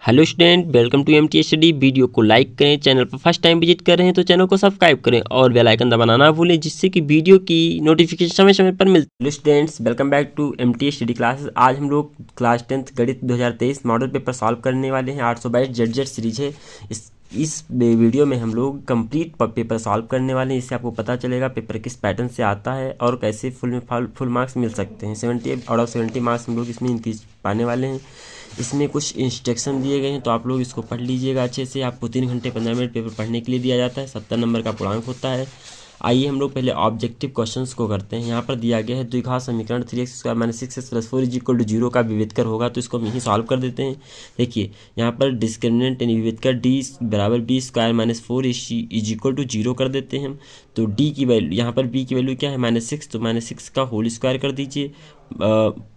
Hello student, welcome to MT study. Video को like करें, channel पर फर्स्ट टाइम विजिट कर रहे हैं तो चैनल को सब्सक्राइब करें और बेल आइकन दबाना ना भूलें, जिससे कि वीडियो की नोटिफिकेशन समय समय पर मिलती है। Hello students, welcome back to MT study classes. आज हम लोग क्लास 10th गणित 2023 मॉडल पेपर सॉल्व करने वाले हैं। 822 जेड सीरीज है। इस वीडियो में हम लोग कंप्लीट पेपर सॉल्व करने वाले हैं। इससे आपको पता चलेगा पेपर किस पैटर्न से आता है और कैसे फुल मार्क्स मिल सकते हैं। 70 आउट ऑफ 70 मार्क्स हम लोग इसमें इंक्रीज पाने वाले हैं। इसमें कुछ इंस्ट्रक्शन दिए गए हैं तो आप लोग इसको पढ़ लीजिएगा अच्छे से। आपको 3 घंटे 15 मिनट पेपर पढ़ने के लिए दिया जाता है। 70 नंबर का पूर्णांक होता है। आइए हम लोग पहले ऑब्जेक्टिव क्वेश्चंस को करते हैं। यहाँ पर दिया गया है द्विघात समीकरण 3x² - 6x + 4 = 0 का विभेदकर होगा, तो इसको हम यहीं सॉल्व कर देते हैं। देखिए यहाँ पर डिस्क्रिमिनेंट यानी विभेदकर d = b² - 4 = 0 कर देते हैं हम। तो d की वैल्यू, यहाँ पर b की वैल्यू क्या है -6, तो -6 का होल स्क्वायर कर दीजिए।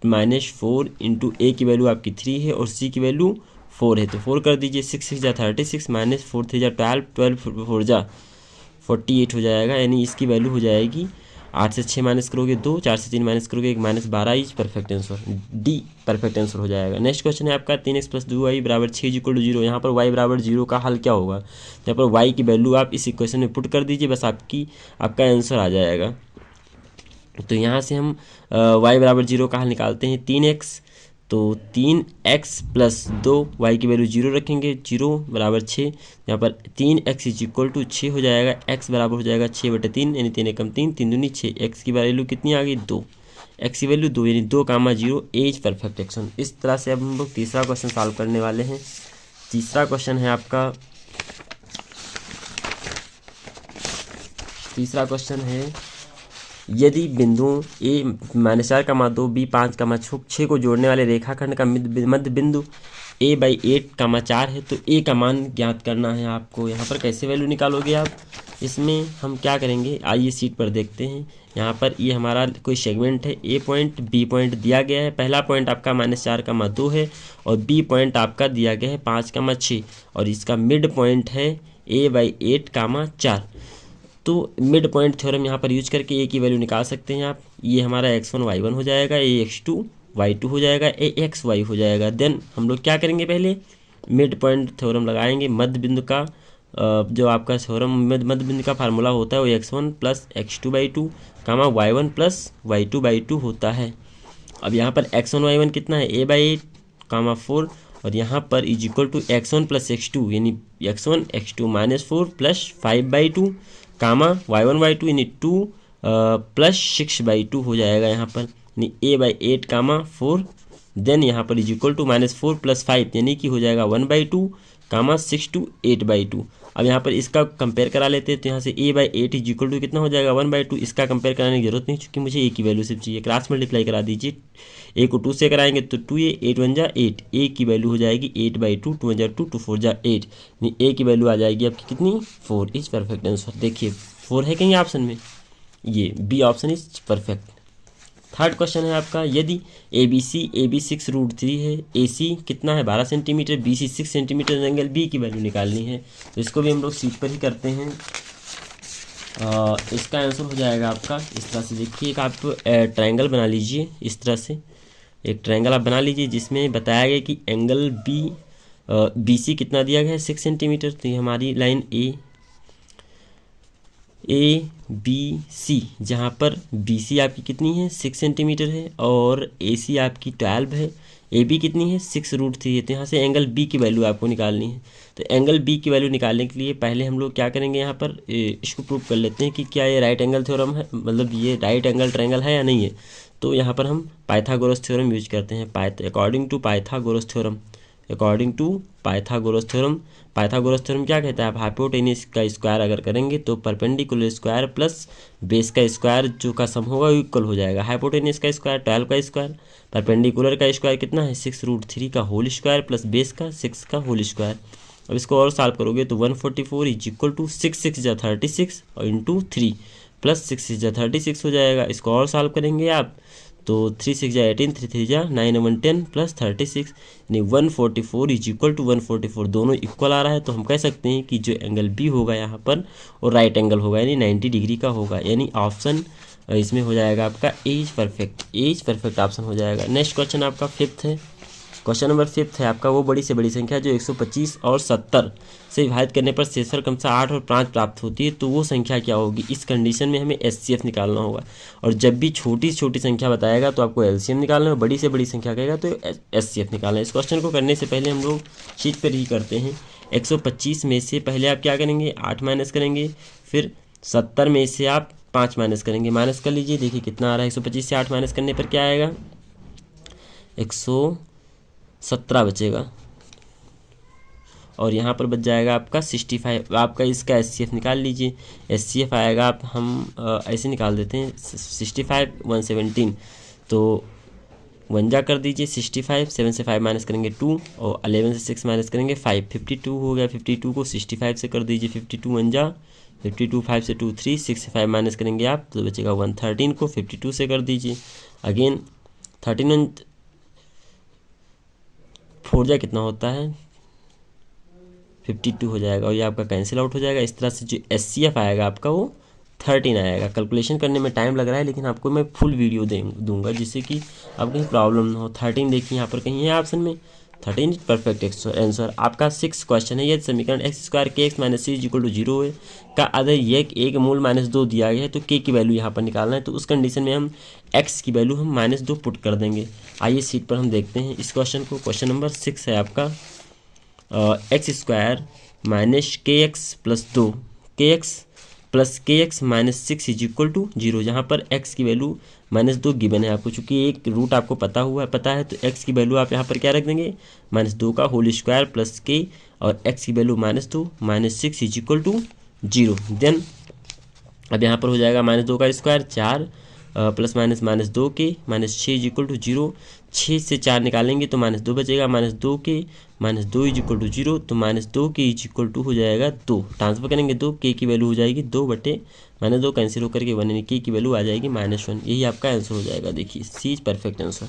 -4 × a की वैल्यू आपकी 3 है और c की वैल्यू 4 है, तो 4 कर दीजिए। 6 × 6 = 36 -4 × 3 = 12 12 × 4 = 48 हो जाएगा। यानी इसकी वैल्यू हो जाएगी 8 से 6 माइनस करोगे 2, 4 से 3 माइनस करोगे 1, -12 is perfect answer. D perfect answer हो जाएगा। नेक्स्ट क्वेश्चन है आपका 3x + 2y = 6 = 0। यहाँ पर y = 0 का हल क्या होगा? यहाँ पर y की वैल्यू आप इस इक्वेशन में पुट कर दीजिए, बस आपका आंसर आ जाएगा। तो यहाँ से हम y = 0 का हल निकालते हैं। 3x, तो 3x + 2y की वैल्यू 0 रखेंगे। 0 = 6। यहाँ पर 3x = 6 हो जाएगा। x बराबर हो जाएगा 6/3 यानी 3 एकम 3, 3 दूनी 6। x की वैल्यू कितनी आ गई? 2। x की वैल्यू 2 यानी 2, 0 एज परफेक्ट एक्शन। इस तरह से अब हम लोग तीसरा क्वेश्चन सॉल्व करने वाले हैं। तीसरा क्वेश्चन है आपका, तीसरा क्वेश्चन है यदि बिंदुओं a -4, 2 b 5, 6 को जोड़ने वाले रेखाखंड का मध्य बिंदु a/8, 4 है तो a का मान ज्ञात करना है आपको। यहाँ पर कैसे वैल्यू निकालोगे आप? इसमें हम क्या करेंगे, आइए सीट पर देखते हैं। यहाँ पर ये हमारा कोई सेगमेंट है। a पॉइंट b पॉइंट दिया गया है। पहला पॉइंट आपका -4, 2 है और b पॉइंट आपका दिया गया है 5, 6 और इसका मिड पॉइंट है a/8, 4। तो मिड पॉइंट थ्योरम यहाँ पर यूज करके a की वैल्यू निकाल सकते हैं आप। ये हमारा x1 y1 हो जाएगा, ax2 y2 हो जाएगा, axy हो जाएगा। देन हम लोग क्या करेंगे, पहले मिड पॉइंट थ्योरम लगाएंगे। मध्य बिंदु का जो आपका थ्योरम मध्य बिंदु का फार्मूला होता है वो x1 + x2/2, y1 + y2/2 होता है। अब यहाँ पर x1 y1 कितना है? a/8, 4 और यहाँ पर = x1 + x2 यानी x1 x2 -4 + 5/2, y1 y2 यानी 2 + 6/2 हो जाएगा यहाँ पर, यानी a/8, 4। देन यहाँ पर -4 + 5 यानी कि हो जाएगा 1/2, 6 to 8/2। अब यहाँ पर इसका कंपेयर करा लेते हैं तो यहाँ से a/8 = कितना हो जाएगा? 1/2। इसका कंपेयर कराने की जरूरत नहीं, क्योंकि मुझे a की वैल्यू सिर्फ चाहिए। क्रॉस मल्टीप्लाई करा दीजिए। a को 2 से कराएंगे तो 2a, 8 1 जा 8। a की वैल्यू हो जाएगी 8/2, 2 1 जा 2, 2 4 जा 8। यानी a की वैल्यू आ जाएगी आपकी कितनी? 4 इज परफेक्ट आंसर। देखिए 4 है कहीं ऑप्शन में, ये B option is perfect. Third question है आपका, यदि AB 6√3 है, AC कितना है? 12 centimetre, BC 6 centimetre, angle B की वैल्यू निकालनी है। तो इसको भी हम लोग सीट पर ही करते हैं। इसका आंसर हो जाएगा आपका इस तरह से। देखिए एक आप ट्रायंगल बना लीजिए। इस तरह से एक ट्रायंगल आप बना लीजिए जिसमें बताया गया कि एंगल BC कितना दिया गया है? 6 सेंटीमीटर। तो ये हमारी लाइन ABC, जहाँ पर BC आपकी कितनी है? 6 सेंटीमीटर है और AC आपकी 12 है। AB कितनी है? 6√3 है। तो यहाँ से एंगल B की वैल्यू आपको निकालनी है। तो एंगल B की वैल्यू निकालने के लिए पहले हम लोग क्या करेंगे, यहाँ पर इसको प्रूव कर लेते हैं कि क्या ये राइट एंगल थ्योरम है, मतलब ये राइट एंगल ट्रायंगल है या नहीं है। तो यहाँ पर हम पाइथागोरस थ्योरम यूज करते हैं। According to Pythagoras theorem, Pythagoras theorem क्या कहता है? आप हाइपोटेन्यूज का स्क्वायर अगर करेंगे तो परपेंडिकुलर स्क्वायर प्लस बेस का स्क्वायर जो का सम होगा इक्वल हो जाएगा। हाइपोटेन्यूज का स्क्वायर 12 का स्क्वायर, परपेंडिकुलर का स्क्वायर कितना है? 6√3 का होल स्क्वायर प्लस बेस का 6 का होल स्क्वायर। अब इसको और सॉल्व करोगे तो 144 = 6 6 जा 36 और इंटू 3 प्लस 6 6 जा 36 हो जाएगा। इसको और सॉल्व करेंगे आप तो 3 6 जा 18, 3 3 जा 9 1 10 प्लस 36 यानी 144 = 144। दोनों इक्वल आ रहा है तो हम कह सकते हैं कि जो एंगल बी होगा यहाँ पर और राइट एंगल होगा, यानी 90 डिग्री का होगा। यानी ऑप्शन इसमें हो जाएगा आपका एज परफेक्ट ऑप्शन हो जाएगा। नेक्स्ट क्वेश्चन आपका फिफ्थ है। क्वेश्चन नंबर 5 है आपका वो बड़ी से बड़ी संख्या जो 125 और 70 से विभाजित करने पर शेषफल क्रमशः 8 और 5 प्राप्त होती है, तो वो संख्या क्या होगी। इस कंडीशन में हमें एचसीएफ निकालना होगा, और जब भी छोटी से छोटी संख्या बताएगा तो आपको एलसीएम निकालना है, बड़ी से बड़ी संख्या कहेगा तो एचसीएफ निकालना है। इस क्वेश्चन को करने से पहले हम लोग शीट पर ही करते हैं। 125 में से पहले आप क्या करेंगे, 8 माइनस करेंगे, फिर 70 में से आप 5 माइनस करेंगे। माइनस कर लीजिए, देखिए कितना आ रहा है। 125 से 8 माइनस करने पर क्या आएगा, 117 बचेगा, और यहाँ पर बच जाएगा आपका 65। आपका इसका एचसीएफ निकाल लीजिए। एचसीएफ आएगा, आप हम ऐसे निकाल देते हैं, 65 117, तो 1 जा कर दीजिए 65, 7 से 5 माइनस करेंगे 2, और 11 से 6 माइनस करेंगे 5, 52 हो गया। 52 को 65 से कर दीजिए, 52 1 जा 52, 5 से 2 3, 6 से 5 माइनस करेंगे आप तो बचेगा 1। 13 को 52 से कर दीजिए, अगेन 13 4 जा कितना होता है, 52 हो जाएगा, और ये आपका कैंसिल आउट हो जाएगा। इस तरह से जो एचसीएफ आएगा आपका वो 13 आएगा। कैलकुलेशन करने में टाइम लग रहा है, लेकिन आपको मैं फुल वीडियो दूंगा जिससे कि आपको कहीं प्रॉब्लम ना हो। 13 देखिए यहाँ पर कहीं है ऑप्शन में, 13 परफेक्ट आंसर। आपका 6 क्वेश्चन है, यदि समीकरण x² kx - c = 0 है का अदर एक मूल -2 दिया गया है, तो k की वैल्यू यहाँ पर निकालना है। तो उस कंडीशन में हम x की वैल्यू हम -2 पुट कर देंगे। आइए शीट पर हम देखते हैं इस क्वेश्चन को। क्वेश्चन नंबर 6 है आपका x² - kx + 2 kx + kx - 6 = 0। यहाँ पर x की वैल्यू -2 गिवन है आपको, चूंकि एक रूट आपको पता है, तो x की वैल्यू आप यहाँ पर क्या रख देंगे, -2 का होल स्क्वायर प्लस k, और x की वैल्यू -2 - 6 = 0। देन अब यहाँ पर हो जाएगा -2 का स्क्वायर 4 प्लस माइनस -2 के -6 = 0। 6 से 4 निकालेंगे तो -2 बचेगा, -2 के -2 = 0, तो -2 के = हो जाएगा 2। ट्रांसफर करेंगे 2, के की वैल्यू हो जाएगी 2 बटे -2 कैंसिल होकर के 1, यानी के की वैल्यू आ जाएगी -1। यही आपका आंसर हो जाएगा। देखिए सी इज परफेक्ट आंसर।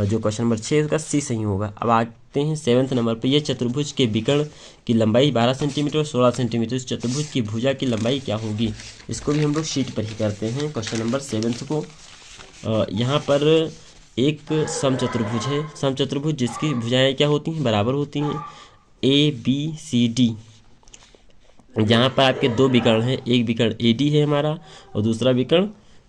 जो क्वेश्चन नंबर 6 उसका सी सही होगा। अब आते हैं 7th नंबर पर। यह चतुर्भुज के विकर्ण की लंबाई 12 सेंटीमीटर और 16 सेंटीमीटर। इस चतुर्भुज की भुजा की लंबाई क्या होगी, इसको भी हम लोग शीट पर ही करते हैं। क्वेश्चन नंबर 7 को यहाँ पर एक समचतुर्भुज है, समचतुर्भुज जिसकी भुजाएं क्या होती हैं, बराबर होती हैं, ABCD। जहाँ पर आपके दो विकर्ण हैं, एक विकर्ण AD है हमारा और दूसरा विकर्ण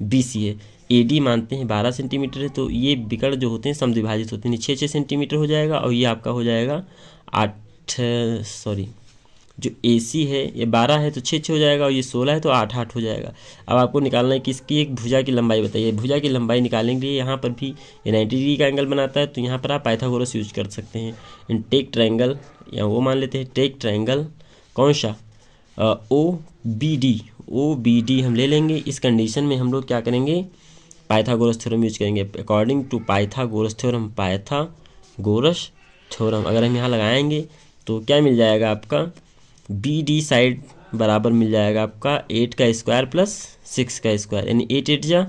BC है। AD मानते हैं 12 सेंटीमीटर है, तो ये विकर्ण जो होते हैं समद्विभाजित होते हैं, 6 सेंटीमीटर हो जाएगा, और ये आपका हो जाएगा जो AC है ये 12 है तो 6 हो जाएगा, और ये 16 है तो 8 हो जाएगा। अब आपको निकालना है कि इसकी एक भुजा की लंबाई बताइए। भुजा की लंबाई निकालने के लिए यहाँ पर भी ये 90 डिग्री का एंगल बनाता है, तो यहाँ पर आप पाइथागोरस यूज कर सकते हैं। इन टेक ट्रायंगल, या वो मान लेते हैं टेक ट्रायंगल कौन सा, OBD हम ले लेंगे। इस कंडीशन में हम लोग क्या करेंगे, पाइथागोरस थ्योरम यूज करेंगे। According to Pythagoras theorem, Pythagoras theorem अगर हम यहाँ लगाएंगे तो क्या मिल जाएगा आपका, BD साइड बराबर मिल जाएगा आपका 8 का स्क्वायर प्लस 6 का स्क्वायर, यानी 8 8 जा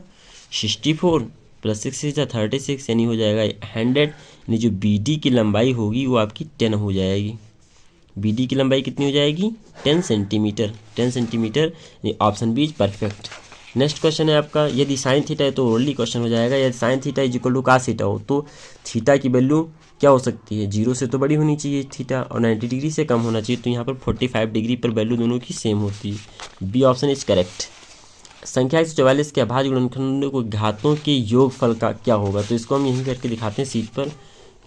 64 प्लस 6 6 जा 36, यानी हो जाएगा 100। यानी जो BD की लंबाई होगी वो आपकी 10 हो जाएगी। BD की लंबाई कितनी हो जाएगी, 10 centimetre. 10 centimetre, option B is perfect. Next question है आपका, यदि साइन थीटा है तो ओनली क्वेश्चन हो जाएगा। यदि साइन थीटा = cos थीटा हो तो थीटा की वैल्यू क्या हो सकती है, 0 से तो बड़ी होनी चाहिए थीटा, और 90 डिग्री से कम होना चाहिए, तो यहाँ पर 45 डिग्री पर वैल्यू दोनों की सेम होती है। B option is correct. संख्या 144 के अभाज्य गुणनखंडों को घातों के योगफल का क्या होगा, तो इसको हम यहीं करके दिखाते हैं शीट पर।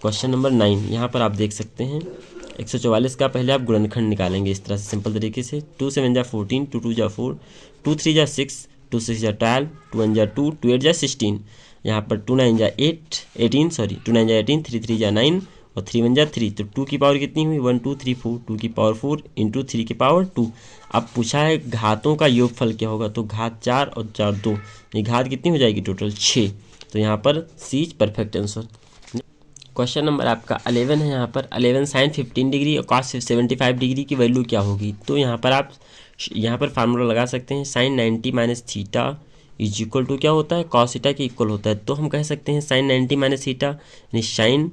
क्वेश्चन नंबर 9 यहाँ पर आप देख सकते हैं। 144 का पहले आप गुणनखंड निकालेंगे इस तरह से सिंपल तरीके से। 2 7 जा 14, 2 2 जा 4, 2 3 जा 6, 2 6 जा 12, 2 1 जा 2, 2 8 जा 16। यहाँ पर 2 9 जा 18, 2 9 जा 18, 3 3 जा 9 और 3 1 जा 3, तो 2 की पावर कितनी हुई, 1 2 3 4, 2 की पावर 4 इंटू 3 की पावर 2। अब पूछा है घातों का योगफल क्या होगा, तो घात 4 और 4 2, ये घात कितनी हो जाएगी टोटल 6, तो यहाँ पर C is perfect answer. Question number आपका 11 है। यहाँ पर 11 साइन 15 डिग्री और कॉस 75 डिग्री की वैल्यू क्या होगी, तो यहाँ पर आप फार्मूला लगा सकते हैं। Sine 90 minus theta is equal to क्या होता है, कॉस थीटा के इक्वल होता है, तो हम कह सकते हैं साइन 90 माइनस थीटा यानी sine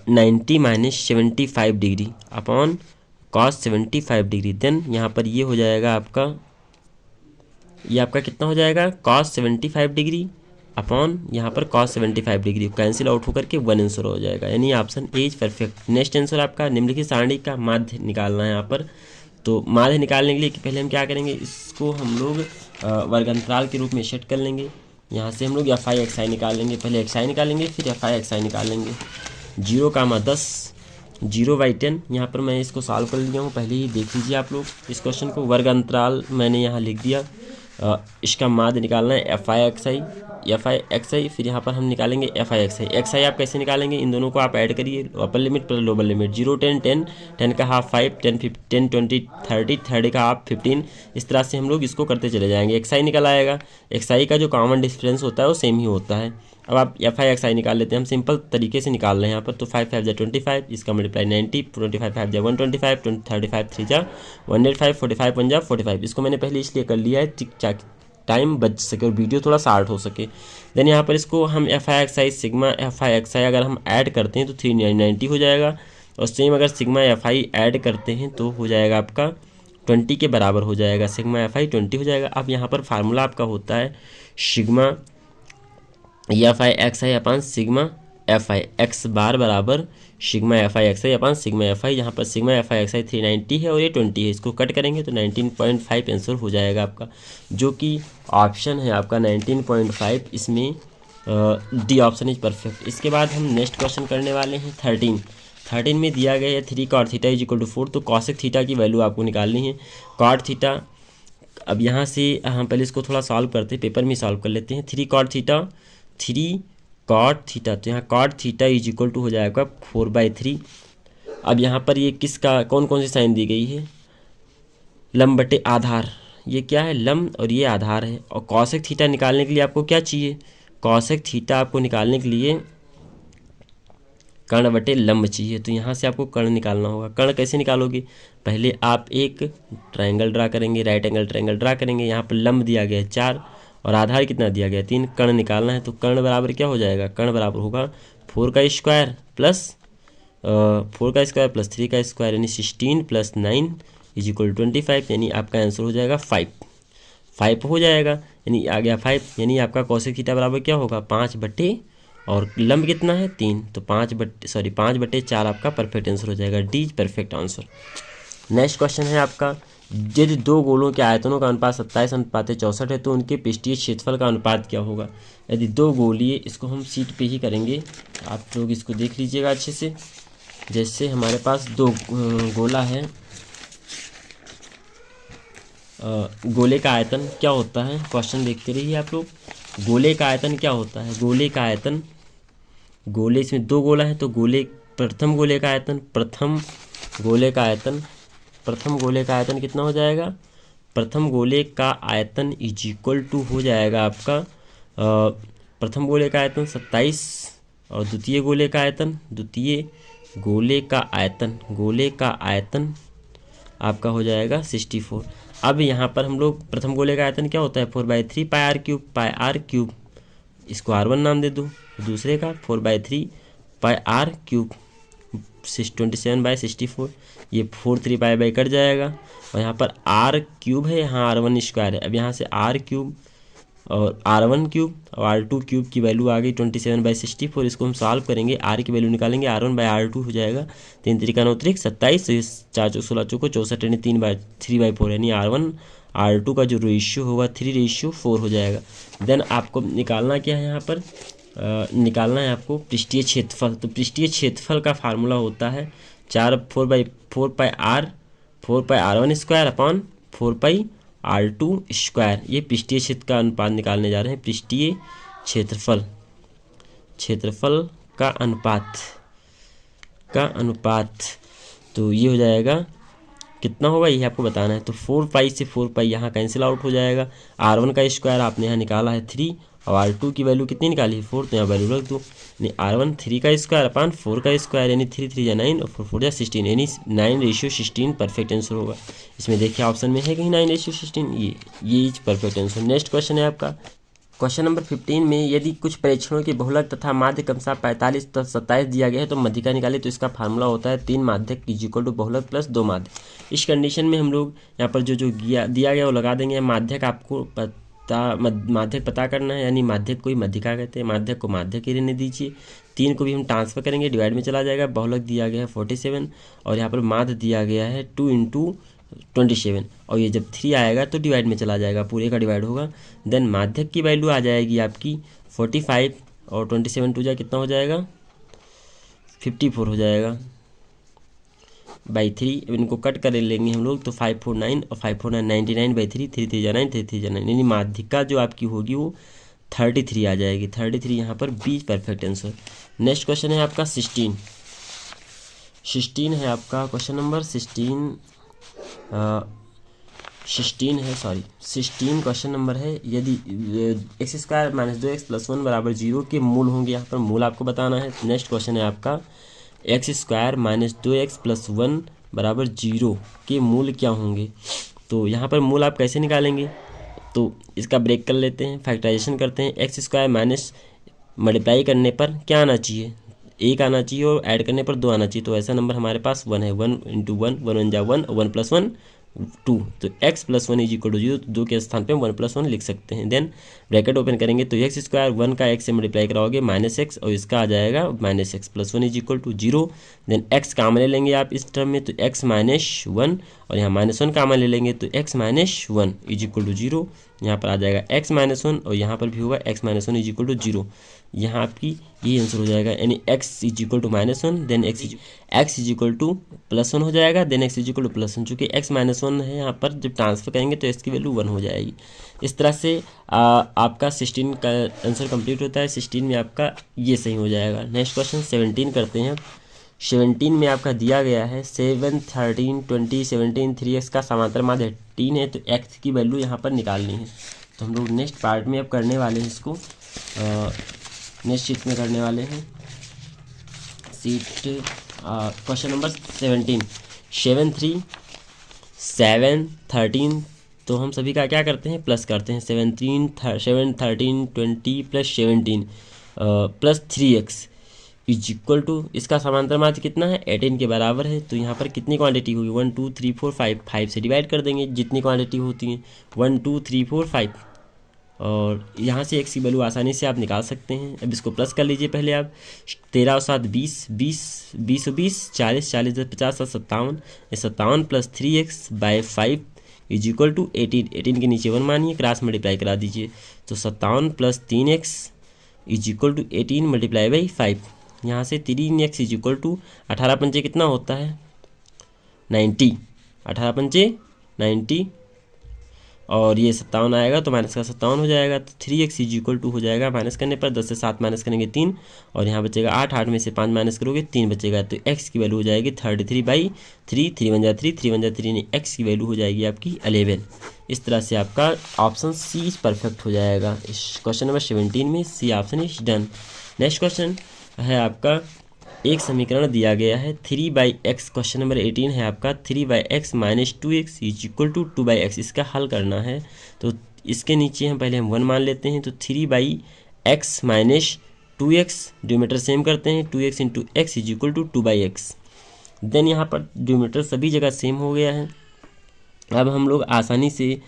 90 minus 75 degree upon cos 75 degree. Then यहाँ पर ये हो जाएगा आपका, ये आपका कितना हो जाएगा, कॉस 75 डिग्री अपॉन यहाँ पर cos 75 डिग्री कैंसिल आउट होकर के 1 आंसर हो जाएगा, यानी option A is perfect. Next answer आपका निम्नलिखित सारणी का माध्य निकालना है यहाँ पर। तो माध्य निकालने के लिए पहले हम क्या करेंगे, इसको हम लोग वर्गांतराल के रूप में सेट कर लेंगे। यहाँ से हम लोग एफ आई एक्स आई निकाल लेंगे, पहले एक्स आई निकालेंगे फिर एफ आई एक्स आई निकाल लेंगे। 0, 10 0/10 यहाँ पर मैं इसको सॉल्व कर लिया हूँ, पहले ही देख लीजिए आप लोग इस क्वेश्चन को। वर्ग अंतराल मैंने यहाँ लिख दिया। इसका माध्य निकालना है एफ आई एक्स आई, फिर यहाँ पर हम निकालेंगे F I X I. X I आप कैसे निकालेंगे, इन दोनों को आप ऐड करिए, upper limit plus lower limit. 0, 10 10 10 का हाफ 5 10 10 20 30 30 का हाफ 15, इस तरह से हम लोग इसको करते चले जाएंगे। एक्स आई निकल आएगा, एक्स आई का जो कॉमन डिफरेंस होता है वो सेम ही होता है। अब आप एफ आई एक्स आई निकाल लेते हैं, हम सिंपल तरीके से निकाल रहे हैं यहाँ पर। तो 5 5 जा 25, इसका मल्टीप्लाई 90, 25 5 जा 125, 35 3 जा 185, 45 1 जा 45। इसको मैंने पहले इसलिए कर लिया है टिक चाक टाइम बच सके और वीडियो थोड़ा शार्ट हो सके। देन यहाँ पर इसको हम F I X I sigma F I X I अगर हम ऐड करते हैं तो 390 हो जाएगा, और सेम अगर सिग्मा एफ आई ऐड करते हैं तो हो जाएगा आपका 20 के बराबर हो जाएगा, सिग्मा एफ आई 20 हो जाएगा। अब यहाँ पर फार्मूला आपका होता है sigma F I X I upon sigma F I X bar बराबर sigma F I X I upon sigma F I. यहाँ पर sigma F I X I 390 है और ये 20 है, इसको कट करेंगे तो 19.5 आंसर हो जाएगा आपका, जो कि ऑप्शन है आपका 19.5। इसमें डी ऑप्शन इज परफेक्ट। इसके बाद हम नेक्स्ट क्वेश्चन करने वाले हैं 13 में दिया गया है 3 cot theta is equal to 4। तो कॉसेक थीटा की वैल्यू आपको निकालनी है। cot थीटा, अब यहाँ से हम पहले इसको थोड़ा सॉल्व करते हैं, पेपर में सॉल्व कर लेते हैं। 3 cot थीटा, तो यहाँ cot theta is equal to हो जाएगा 4/3। अब यहाँ पर ये किसका कौन कौन सी साइन दी गई है, लंब बटे आधार, ये क्या है लंब और ये आधार है। और कॉसेक थीटा निकालने के लिए आपको क्या चाहिए, कॉसेक थीटा आपको निकालने के लिए कर्ण बटे लंब चाहिए। तो यहाँ से आपको कर्ण निकालना होगा। कर्ण कैसे निकालोगे, पहले आप एक ट्रायंगल ड्रा करेंगे, राइट एंगल ट्रायंगल ड्रा करेंगे। यहाँ पर लंब दिया गया है 4 और आधार कितना दिया गया है 3, कर्ण निकालना है। तो कर्ण बराबर क्या हो जाएगा, कर्ण बराबर होगा 4 का स्क्वायर प्लस 3 का स्क्वायर यानी 16 + 9 इज इक्वल 25, यानी आपका आंसर हो जाएगा 5 हो जाएगा, यानी आ गया 5। यानी आपका कॉसेक थीटा बराबर क्या होगा 5 बटे और लंब कितना है 3, तो 5/4 आपका परफेक्ट आंसर हो जाएगा। D is perfect answer. Next question है आपका, यदि 2 गोलों के आयतनों का अनुपात 27:64 है तो उनके पृष्ठीय क्षेत्रफल का अनुपात क्या होगा। यदि 2 गोलीय, इसको हम सीट पे ही करेंगे, आप लोग इसको देख लीजिएगा अच्छे से। जैसे हमारे पास 2 गोला है, गोले का आयतन क्या होता है, क्वेश्चन देखते रहिए आप लोग। गोले का आयतन क्या होता है, गोले का आयतन, गोले इसमें 2 गोला है तो प्रथम गोले का आयतन कितना हो जाएगा, प्रथम गोले का आयतन इज इक्वल टू हो जाएगा आपका प्रथम गोले का आयतन 27 और द्वितीय गोले का आयतन आपका हो जाएगा 64। अब यहाँ पर हम लोग प्रथम गोले का आयतन क्या होता है 4/3 πr³, इसको r1 नाम दे दो। दूसरे का 4/3 πr³, 27/64, ये 4 3 पाई कट जाएगा और यहाँ पर r³ है, यहाँ r1² है। अब यहाँ से r³ और r1³ और r2³ की वैल्यू आ गई 27/64। इसको हम सॉल्व करेंगे, r की वैल्यू निकालेंगे, r1/r2 हो जाएगा 3 3 9 27, 4 4 16 64 यानी 3/4, यानी r1/r2 का जो रेशियो होगा 3:4 हो जाएगा। देन आपको निकालना क्या है, यहाँ पर निकालना है आपको पृष्ठीय क्षेत्रफल। तो पृष्ठीय क्षेत्रफल का फार्मूला होता है 4πr1² अपॉन 4πr2²। ये पृष्ठीय क्षेत्र का अनुपात निकालने जा रहे हैं, पृष्ठीय क्षेत्रफल का अनुपात। तो ये हो जाएगा कितना होगा, ये आपको बताना है। तो 4π से 4π यहाँ कैंसिल आउट हो जाएगा। r1 का स्क्वायर आपने यहाँ निकाला है 3 और r2 की वैल्यू कितनी निकाली है 4, तो यहाँ वैल्यू रख दो, यानी r1 3 का स्क्वायर अपॉन 4 का स्क्वायर, यानी 3 3 जा 9 और 4 4 जा 16, यानी 9:16 परफेक्ट आंसर होगा। इसमें देखिए ऑप्शन में है कहीं 9:16, ये परफेक्ट आंसर। नेक्स्ट क्वेश्चन है आपका क्वेश्चन नंबर 15 में, यदि कुछ परीक्षणों के बहुलक तथा माध्य क्रमशः 45 तथा 27 दिया गया है तो मध्यिका निकाले। तो इसका फार्मूला होता है 3 माध्यक इज इक्वल टू बहुलक प्लस 2 माध्य। इस कंडीशन में हम लोग यहाँ पर जो दिया गया वो लगा देंगे। माध्यक आपको माध्यक पता करना है, यानी माध्यक को ही मध्यिका कहते हैं, माध्यक को माध्यक ही रहने दीजिए। 3 को भी हम ट्रांसफर करेंगे, डिवाइड में चला जाएगा। बहुलक दिया गया है 47 और यहाँ पर माध्य दिया गया है 2 × 27 और ये जब 3 आएगा तो डिवाइड में चला जाएगा, पूरे का डिवाइड होगा। देन माध्यक की वैल्यू आ जाएगी आपकी 45 और 27 2 कितना हो जाएगा 54 हो जाएगा बाई 3। अब इनको कट कर लेंगे हम लोग तो 549 और 549 99/3 3 3 जा 9 3 3 जा 9, यानी माध्यिका जो आपकी होगी वो 33 आ जाएगी। 33 यहाँ पर be perfect answer. Next question है आपका 16 है आपका क्वेश्चन नंबर 16 क्वेश्चन नंबर है। यदि x² - 2x + 1 = 0 के मूल होंगे, यहाँ पर मूल आपको बताना है। नेक्स्ट क्वेश्चन है आपका x² - 2x + 1 = 0 के मूल क्या होंगे। तो यहाँ पर मूल आप कैसे निकालेंगे, तो इसका ब्रेक कर लेते हैं, फैक्टराइजेशन करते हैं। x² माइनस मल्टीप्लाई करने पर क्या आना चाहिए, 1 आना चाहिए और ऐड करने पर 2 आना चाहिए। तो ऐसा नंबर हमारे पास 1 है। 1 × 1 1 1 जा 1 और 1 + 1 2, तो x + 1 = 0, तो 2 के स्थान पे 1 + 1 लिख सकते हैं। देन ब्रैकेट ओपन करेंगे तो x² 1 का x से मल्टीप्लाई कराओगे -x और इसका आ जाएगा -x + 1 = 0। देन x कॉमन ले लेंगे आप इस टर्म में तो x - 1 और यहाँ -1 कॉमन ले लेंगे तो x - 1 = 0। यहाँ पर आ जाएगा x - 1 और यहाँ पर भी होगा x - 1 = 0। यहाँ आपकी ये आंसर हो जाएगा, यानी x = -1 देन x = +1 हो जाएगा, देन x = +1। चूँकि x - 1 है यहाँ पर जब ट्रांसफर करेंगे तो x की वैल्यू 1 हो जाएगी। इस तरह से आपका 16 का आंसर कंप्लीट होता है। 16 में आपका ये सही हो जाएगा। नेक्स्ट क्वेश्चन 17 करते हैं। 17 में आपका दिया गया है 7 13 20 17 3x का समांतर माध्य 18 है, तो x की वैल्यू यहाँ पर निकालनी है। तो हम लोग नेक्स्ट पार्ट में अब करने वाले हैं इसको, नेक्स्ट शीट में करने वाले हैं। शीट क्वेश्चन नंबर 17 7 3 7 13, तो हम सभी का क्या करते हैं प्लस करते हैं। 7 13 20 + 17 + 3x = इसका समांतर माध्य कितना है 18 के बराबर है। तो यहाँ पर कितनी क्वांटिटी होगी 1 2 3 4 5 से डिवाइड कर देंगे जितनी क्वांटिटी होती है 1 2 3 4 5 और यहाँ से x की वैल्यू आसानी से आप निकाल सकते हैं। अब इसको प्लस कर लीजिए पहले आप। 13 और 7 20 20 20 और 20 40 40 10 50 7 57 57 + 3x/5 = 18। 18 के नीचे 1 मानिए, क्रॉस मल्टीप्लाई करा दीजिए तो 57 + 3x = 18 × 5। यहाँ से 3x = 18 पंचे कितना होता है 90, 18 पंचे 90 और ये 57 आएगा तो माइनस का 57 हो जाएगा। तो 3x = हो जाएगा माइनस करने पर 10 से 7 माइनस करेंगे 3 और यहाँ बचेगा 8 8 में से 5 माइनस करोगे 3 बचेगा। तो x की वैल्यू हो जाएगी 33/3 3 1 जा 3 3 1 जा 3 यानी x की वैल्यू हो जाएगी आपकी 11। इस तरह से आपका ऑप्शन सी परफेक्ट हो जाएगा। इस क्वेश्चन नंबर 17 में C option is done. Next question है आपका, एक समीकरण दिया गया है 3/x। क्वेश्चन नंबर 18 है आपका 3/x - 2x = 2/x। इसका हल करना है तो इसके नीचे हम पहले 1 मान लेते हैं। तो 3/x - 2x डिनोमिनेटर सेम करते हैं 2x × x = 2/x। देन यहाँ पर डिनोमिनेटर सभी जगह सेम हो गया है। अब हम लोग आसानी से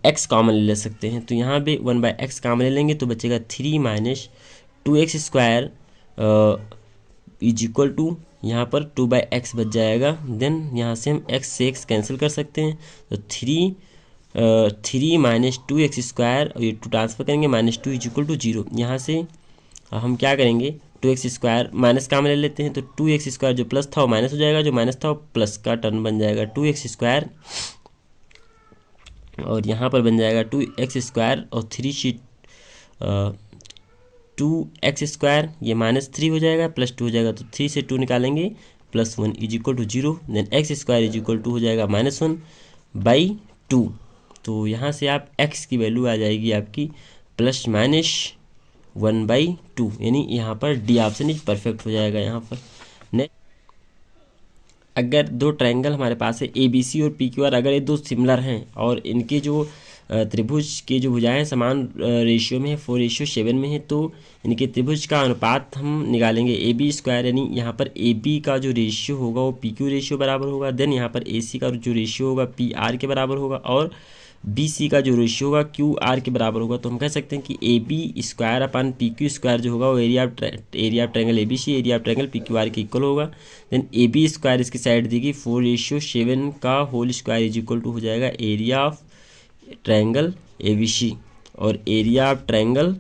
x कॉमन ले सकते हैं। तो यहाँ पे 1/x कॉमन ले लेंगे तो बचेगा 3 - 2x² = यहाँ पर 2/x बच जाएगा। देन यहाँ से हम x से x कैंसिल कर सकते हैं तो 3 - 2x² और ये 2 ट्रांसफर करेंगे -2 = 0। यहाँ से हम क्या करेंगे 2x² माइनस कॉमन ले लेते हैं तो 2x² जो प्लस था वो माइनस हो जाएगा, जो माइनस था वो प्लस का टर्म बन जाएगा 2x² और यहाँ पर बन जाएगा 2x² और 3 शीट 2x² ये -3 हो जाएगा +2 हो जाएगा तो 3 से 2 निकालेंगे +1 = 0। देन x² = हो जाएगा -1/2। तो यहाँ से आप x की वैल्यू आ जाएगी आपकी ±1/2, यानी यहाँ पर डी ऑप्शन इज परफेक्ट हो जाएगा। यहाँ पर नेक्स्ट, अगर दो ट्रायंगल हमारे पास है ABC और PQR, अगर ये दो सिमिलर हैं और इनके जो त्रिभुज के जो भुजाएं समान रेशियो में है 4:7 में है, तो इनके त्रिभुज का अनुपात हम निकालेंगे AB², यानी यहाँ पर AB का जो रेशियो होगा वो PQ रेशियो बराबर होगा। देन यहाँ पर AC का जो रेशियो होगा PR के बराबर होगा और बी सी का जो रेशियो होगा क्यू आर के बराबर होगा, तो हम कह सकते हैं कि A B square upon P Q square जो होगा वो area of triangle A B C area of triangle P Q R के इक्वल होगा। देन ए बी स्क्वायर इसकी साइड देगी 4:7 का whole square is equal to हो जाएगा area of triangle A B C और area of triangle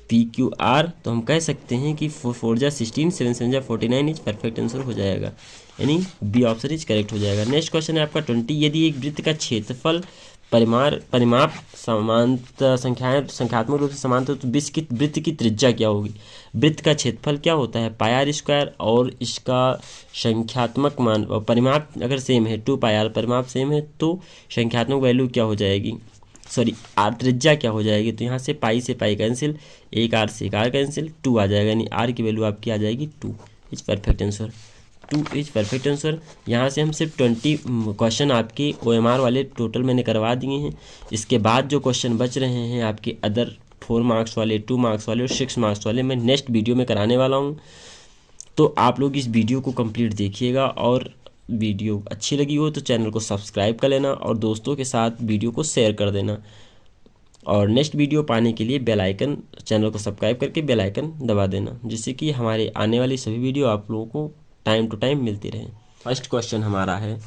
P Q R. तो हम कह सकते हैं कि 4×16 7×7=49 इज परफेक्ट आंसर हो जाएगा, यानी बी ऑप्शन इज करेक्ट हो जाएगा। नेक्स्ट क्वेश्चन है आपका 20। यदि एक वृत्त का क्षेत्रफल परिमाप समांतर संख्यात्मक रूप से समांतर तो वृत्त की त्रिज्या क्या होगी? वृत्त का क्षेत्रफल क्या होता है? पाई स्क्वायर और इसका संख्यात्मक मान और परिमाप अगर सेम है 2πr, परिमाप सेम है तो संख्यात्मक वैल्यू क्या हो जाएगी, सॉरी आर त्रिज्या क्या हो जाएगी? तो यहाँ से पाई कैंसिल, एक आर से एक आर कैंसिल, 2 आ जाएगा, यानी आर की वैल्यू आपकी आ जाएगी 2 is perfect answer. 2 is perfect answer. यहाँ से हम सिर्फ 20 क्वेश्चन आपके OMR वाले टोटल मैंने करवा दिए हैं। इसके बाद जो क्वेश्चन बच रहे हैं आपके अदर 4 मार्क्स वाले, 2 मार्क्स वाले और 6 मार्क्स वाले मैं नेक्स्ट वीडियो में कराने वाला हूँ। तो आप लोग इस वीडियो को कंप्लीट देखिएगा और वीडियो अच्छी लगी हो तो चैनल को सब्सक्राइब कर लेना और दोस्तों के साथ वीडियो को शेयर कर देना। और नेक्स्ट वीडियो पाने के लिए बेल आइकन, चैनल को सब्सक्राइब करके बेल आइकन दबा देना, जिससे कि हमारे आने वाली सभी वीडियो आप लोगों को टाइम टू टाइम मिलती रहे। फर्स्ट क्वेश्चन हमारा है,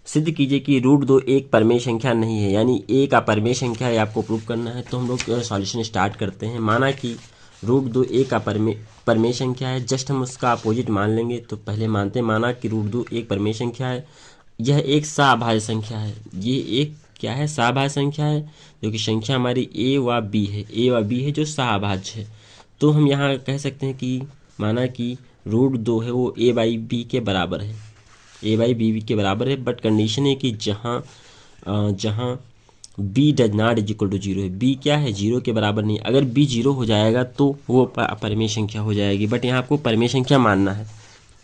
सिद्ध कीजिए कि √2 एक परमेय संख्या नहीं है, यानी ए का परमेय संख्या है, आपको प्रूव करना है। तो हम लोग सॉल्यूशन स्टार्ट करते हैं। माना कि √2 ए का परमेय संख्या है, जस्ट हम उसका अपोजिट मान लेंगे। तो पहले मानते हैं, माना कि √2 एक परमेय संख्या है, यह एक सभाज्य संख्या है। ये एक क्या है? सभाज्य संख्या है, जो कि संख्या हमारी ए व बी है, ए व बी है जो सभाज्य है। तो हम यहाँ कह सकते हैं कि माना कि √2 है वो a/b के बराबर है, a/b के बराबर है, बट कंडीशन है कि जहाँ b does not is equal to 0 है। b क्या है? 0 के बराबर नहीं। अगर b 0 हो जाएगा तो वो परमेय संख्या हो जाएगी, बट यहाँ आपको परमेय संख्या मानना है।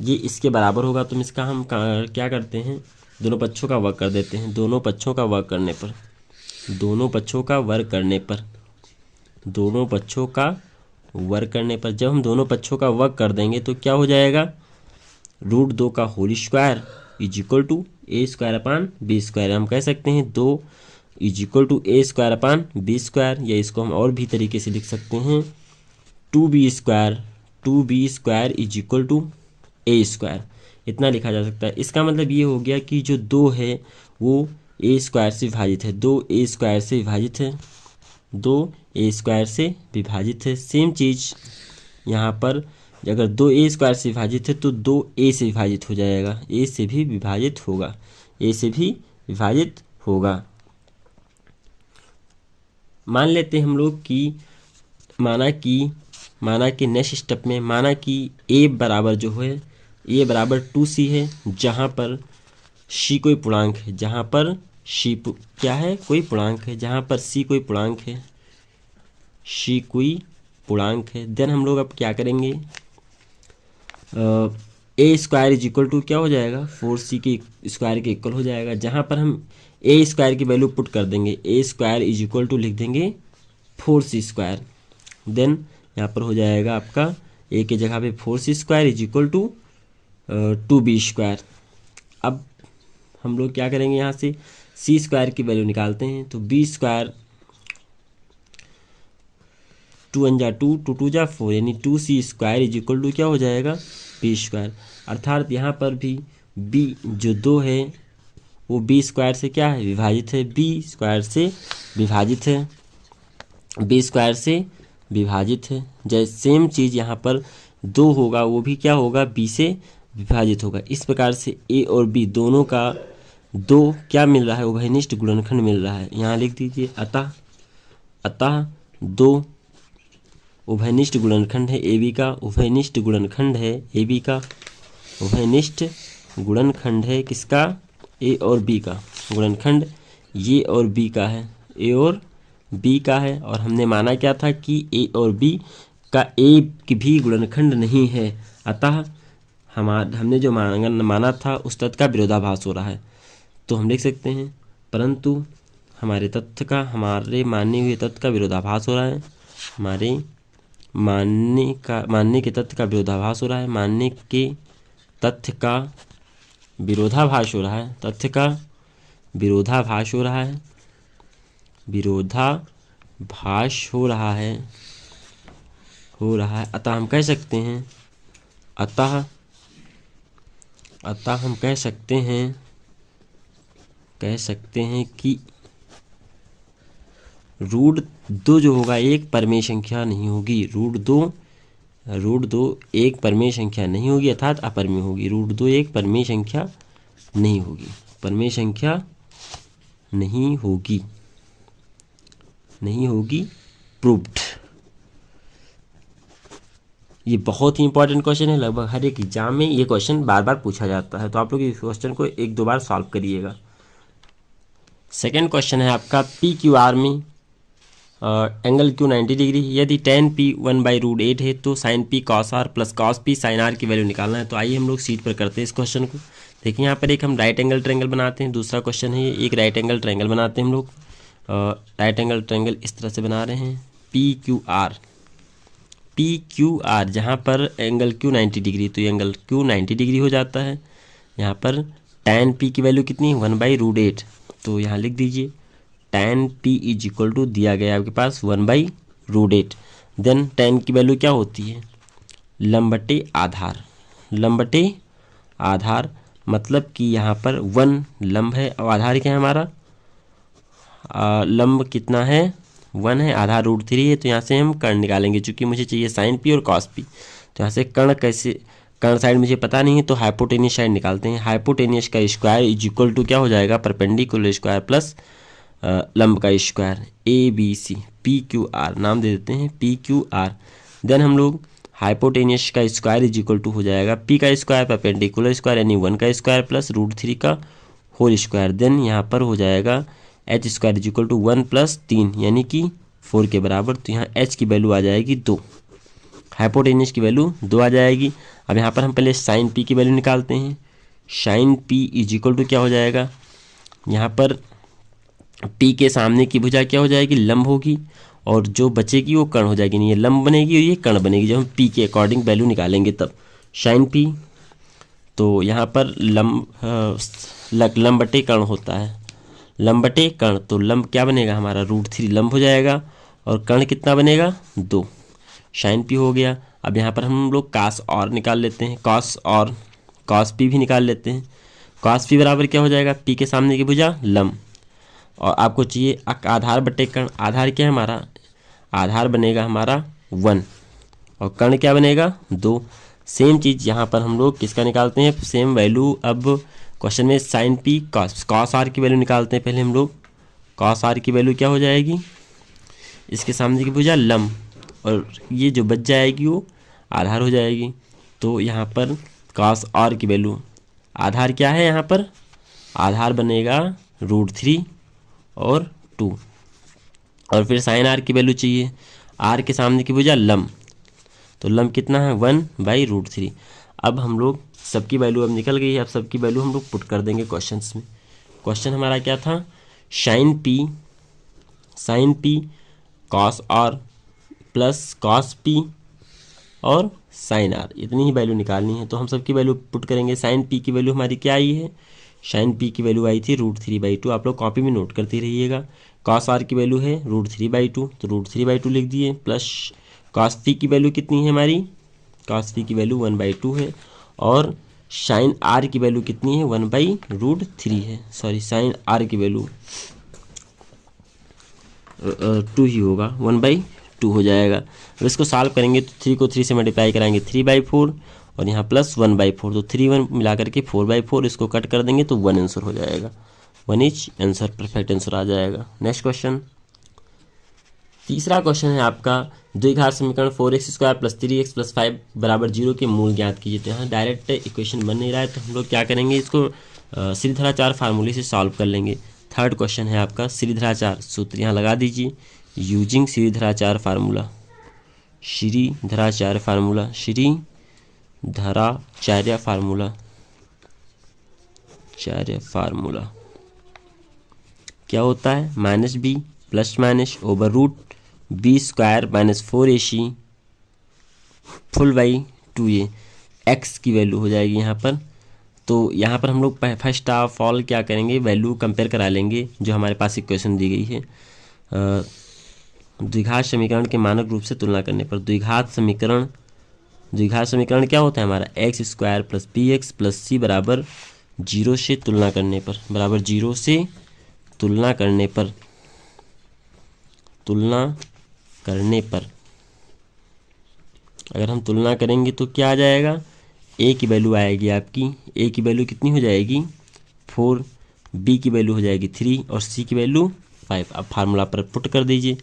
ये इसके बराबर होगा, तो इसका हम क्या करते हैं, दोनों पक्षों का वर्क कर देते हैं। दोनों पक्षों का वर्क करने पर जब हम दोनों पक्षों का वर्क कर देंगे तो क्या हो जाएगा, √2 का whole square is equal to a²/b²। हम कह सकते हैं 2 इज इक्वल टू a²/b², या इसको हम और भी तरीके से लिख सकते हैं 2b² is equal to a²। इतना लिखा जा सकता है। इसका मतलब ये हो गया कि जो 2 है वो a² से विभाजित है, 2a² से विभाजित है, 2a² से विभाजित है। सेम चीज़ यहाँ पर अगर 2a² से विभाजित है तो 2a से विभाजित हो जाएगा, a से भी विभाजित होगा। मान लेते हैं हम लोग कि माना कि नेक्स्ट स्टेप में माना कि a बराबर जो है a बराबर 2c है, जहाँ पर c कोई पूर्णांक है, जहाँ पर c क्या है? कोई पूर्णांक है, जहाँ पर c कोई पूर्णांक है, देन हम लोग अब क्या करेंगे, a² इज इक्वल टू क्या हो जाएगा, 4c के स्क्वायर के इक्वल हो जाएगा। जहाँ पर हम a² की वैल्यू पुट कर देंगे, a² इज इक्वल टू लिख देंगे 4c², देन यहाँ पर हो जाएगा आपका a के जगह पे 4c² is equal to 2b²। अब हम लोग क्या करेंगे, यहाँ से c² की वैल्यू निकालते हैं, तो b², 2 × 2 2 2 × 4, यानी 2c² इज इक्वल टू क्या हो जाएगा, b²। अर्थात यहाँ पर भी b जो 2 है वो b² से क्या है, विभाजित है, b² से विभाजित है। जैसे सेम चीज़ यहाँ पर 2 होगा, वो भी क्या होगा, b से विभाजित होगा। इस प्रकार से a और b दोनों का 2 क्या मिल रहा है, उभयनिष्ठ गुणनखंड मिल रहा है। यहाँ लिख दीजिए अतः 2 उभयनिष्ठ गुणनखंड है AB का, उभयनिष्ठ गुणनखंड है AB का, उभयनिष्ठ गुणनखंड है किसका, A और B का। गुणनखंड ये और B का है, A और B का है। और हमने माना क्या था कि A और B का A की भी गुणनखंड नहीं है, अतः हमने जो माना था उस तथ्य का विरोधाभास हो रहा है। तो हम लिख सकते हैं परंतु हमारे मानने हुए तथ्य का विरोधाभास हो रहा है, हमारे मानने के तथ्य का विरोधाभास हो रहा है, मानने के तथ्य का विरोधाभास हो रहा है, तथ्य का विरोधाभास हो रहा है। विरोधाभास हो रहा है, अतः हम कह सकते हैं, अतः हम कह सकते हैं कि √2 जो होगा एक परिमेय संख्या नहीं होगी। √2 एक परिमेय संख्या नहीं होगी, अर्थात अपरिमेय होगी। √2 एक परिमेय संख्या नहीं होगी, नहीं होगी प्रूव्ड। ये बहुत ही इंपॉर्टेंट क्वेश्चन है, लगभग हर एक एग्जाम में ये क्वेश्चन बार बार पूछा जाता है, तो आप लोग इस क्वेश्चन को 1-2 बार सॉल्व करिएगा। सेकेंड क्वेश्चन है आपका PQR में एंगल Q 90 डिग्री, यदि tan P 1/√8 है तो sin P cos R plus cos P sin R की वैल्यू निकालना है। तो आइए हम लोग शीट पर करते हैं इस क्वेश्चन को। देखिए यहाँ पर एक हम राइट एंगल ट्रायंगल बनाते हैं, दूसरा क्वेश्चन है ये, एक राइट एंगल ट्रायंगल बनाते हैं हम लोग। राइट एंगल ट्रायंगल इस तरह से बना रहे हैं, PQR जहाँ पर एंगल Q 90 डिग्री, तो ये एंगल Q 90 डिग्री हो जाता है। यहाँ पर tan P की वैल्यू कितनी है, 1/√8, तो यहाँ लिख दीजिए tan P = दिया गया आपके पास 1/√8। देन tan की वैल्यू क्या होती है, लंब/आधार, मतलब कि यहाँ पर 1 लंब है और आधार क्या है हमारा, लंब कितना है, 1 है, आधार √3 है। तो यहाँ से हम कर्ण निकालेंगे, चूँकि मुझे चाहिए sin P और cos P। तो यहाँ से कर्ण साइड मुझे पता नहीं है, तो हाइपोटेनियस साइड निकालते हैं। हाइपोटेनियस का स्क्वायर = क्या हो जाएगा, परपेंडिकुलर स्क्वायर प्लस लंब का स्क्वायर, ABC, PQR नाम दे देते हैं PQR। देन हम लोग हाइपोटेनियस का स्क्वायर = हो जाएगा P का स्क्वायर परपेंडिकुलर स्क्वायर यानी 1 का स्क्वायर प्लस √3 का होल स्क्वायर। देन यहाँ पर हो जाएगा H स्क्वायर = 1 + 3 यानी कि 4 के बराबर। तो यहाँ H की वैल्यू आ जाएगी 2, हाइपोटेनियस की वैल्यू 2 आ जाएगी। अब यहाँ पर हम पहले sin P की वैल्यू निकालते हैं। sin P = क्या हो जाएगा, यहाँ पर P के सामने की भुजा क्या हो जाएगी, लंब होगी, और जो बचेगी वो कर्ण हो जाएगी, नहीं ये लंब बनेगी और ये कर्ण बनेगी। जब हम P के अकॉर्डिंग वैल्यू निकालेंगे तब sin P, तो यहाँ पर लंब/कर्ण होता है, लंब/कर्ण, तो लंब क्या बनेगा हमारा, √3 लंब हो जाएगा और कर्ण कितना बनेगा, 2, sin P हो गया। अब यहाँ पर हम लोग cos R निकाल लेते हैं, cos P भी निकाल लेते हैं। cos P बराबर क्या हो जाएगा, P के सामने की भुजा लंब, और आपको चाहिए आधार/कर्ण, आधार क्या है हमारा, आधार बनेगा हमारा 1 और कर्ण क्या बनेगा, 2। सेम चीज़ यहाँ पर हम लोग किसका निकालते हैं, सेम वैल्यू। अब क्वेश्चन में sin P cos R की वैल्यू निकालते हैं पहले हम लोग। cos R की वैल्यू क्या हो जाएगी, इसके सामने की भुजा लंब, और ये जो बच जाएगी वो आधार हो जाएगी। तो यहाँ पर cos R की वैल्यू, आधार क्या है यहाँ पर, आधार बनेगा √3 और 2, और फिर sin R की वैल्यू चाहिए, R के सामने की भुजा लंब, तो लंब कितना है, 1/√3। अब हम लोग सबकी वैल्यू अब निकल गई है, अब सबकी वैल्यू हम लोग पुट कर देंगे क्वेश्चंस में। क्वेश्चन हमारा क्या था, sin P cos R plus cos P और sin R, इतनी ही वैल्यू निकालनी है। तो हम सबकी वैल्यू पुट करेंगे। sin P की वैल्यू हमारी क्या आई है, sin P की वैल्यू आई थी √3/2, आप लोग कॉपी में नोट करते रहिएगा। cos R की वैल्यू है √3/2, तो √3/2 लिख दिए, प्लस cos P की वैल्यू कितनी है हमारी, cos P की वैल्यू 1/2 है, और sin R की वैल्यू कितनी है, 1/√3 है, सॉरी sin R की वैल्यू 2 ही होगा, 1/2 हो जाएगा। अब इसको सॉल्व करेंगे तो 3 को 3 से मल्टीप्लाई कराएंगे 3/4, और यहाँ प्लस 1/4, तो 3 1 मिला करके 4/4, इसको कट कर देंगे तो 1 आंसर हो जाएगा, 1 इज आंसर, परफेक्ट आंसर आ जाएगा। नेक्स्ट क्वेश्चन, तीसरा क्वेश्चन है आपका, द्विघात समीकरण 4x² + 3x + 5 = 0 के मूल ज्ञात कीजिए। तो यहाँ डायरेक्ट इक्वेशन बन नहीं रहा है, तो हम लोग क्या करेंगे, इसको श्रीधराचार्य फार्मूले से सॉल्व कर लेंगे। थर्ड क्वेश्चन है आपका, श्रीधराचार्य सूत्र यहाँ लगा दीजिए, using Shridharacharya formula, Shridharacharya formula क्या होता है, -b ± √b² - 4ac /2a, x की वैल्यू हो जाएगी यहाँ पर। तो यहाँ पर हम लोग फर्स्ट ऑफ ऑल क्या करेंगे, वैल्यू कंपेयर करा लेंगे जो हमारे पास इक्वेशन दी गई है। द्विघात समीकरण के मानक रूप से तुलना करने पर। द्विघात समीकरण क्या होता है हमारा, X square plus B X plus C बराबर 0 से तुलना करने पर, बराबर 0 से तुलना करने पर अगर हम तुलना करेंगे तो क्या आ जाएगा, ए की वैल्यू आएगी आपकी, ए की वैल्यू कितनी हो जाएगी 4, बी की वैल्यू हो जाएगी 3 और सी की वैल्यू 5। अब फार्मूला पर पुट कर दीजिए,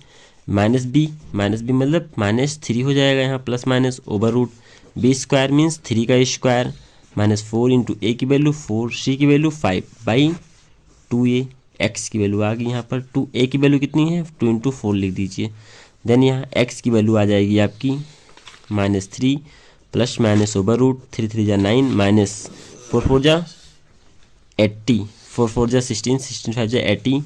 माइनस बी मतलब -3 हो जाएगा यहाँ, plus minus over root B square means 3 का स्क्वायर माइनस 4 इंटू ए की वैल्यू 4, सी की वैल्यू 5 बाई 2a, एक्स की वैल्यू आ गई यहाँ पर 2, ए की वैल्यू कितनी है 2 इंटू 4 लिख दीजिए। देन यहाँ एक्स की वैल्यू आ जाएगी आपकी -3 प्लस माइनस ओवर रूट 3 3 जा 9 माइनस 4 4 जा 80, 4 4 जा 16, 16 5 जा 80।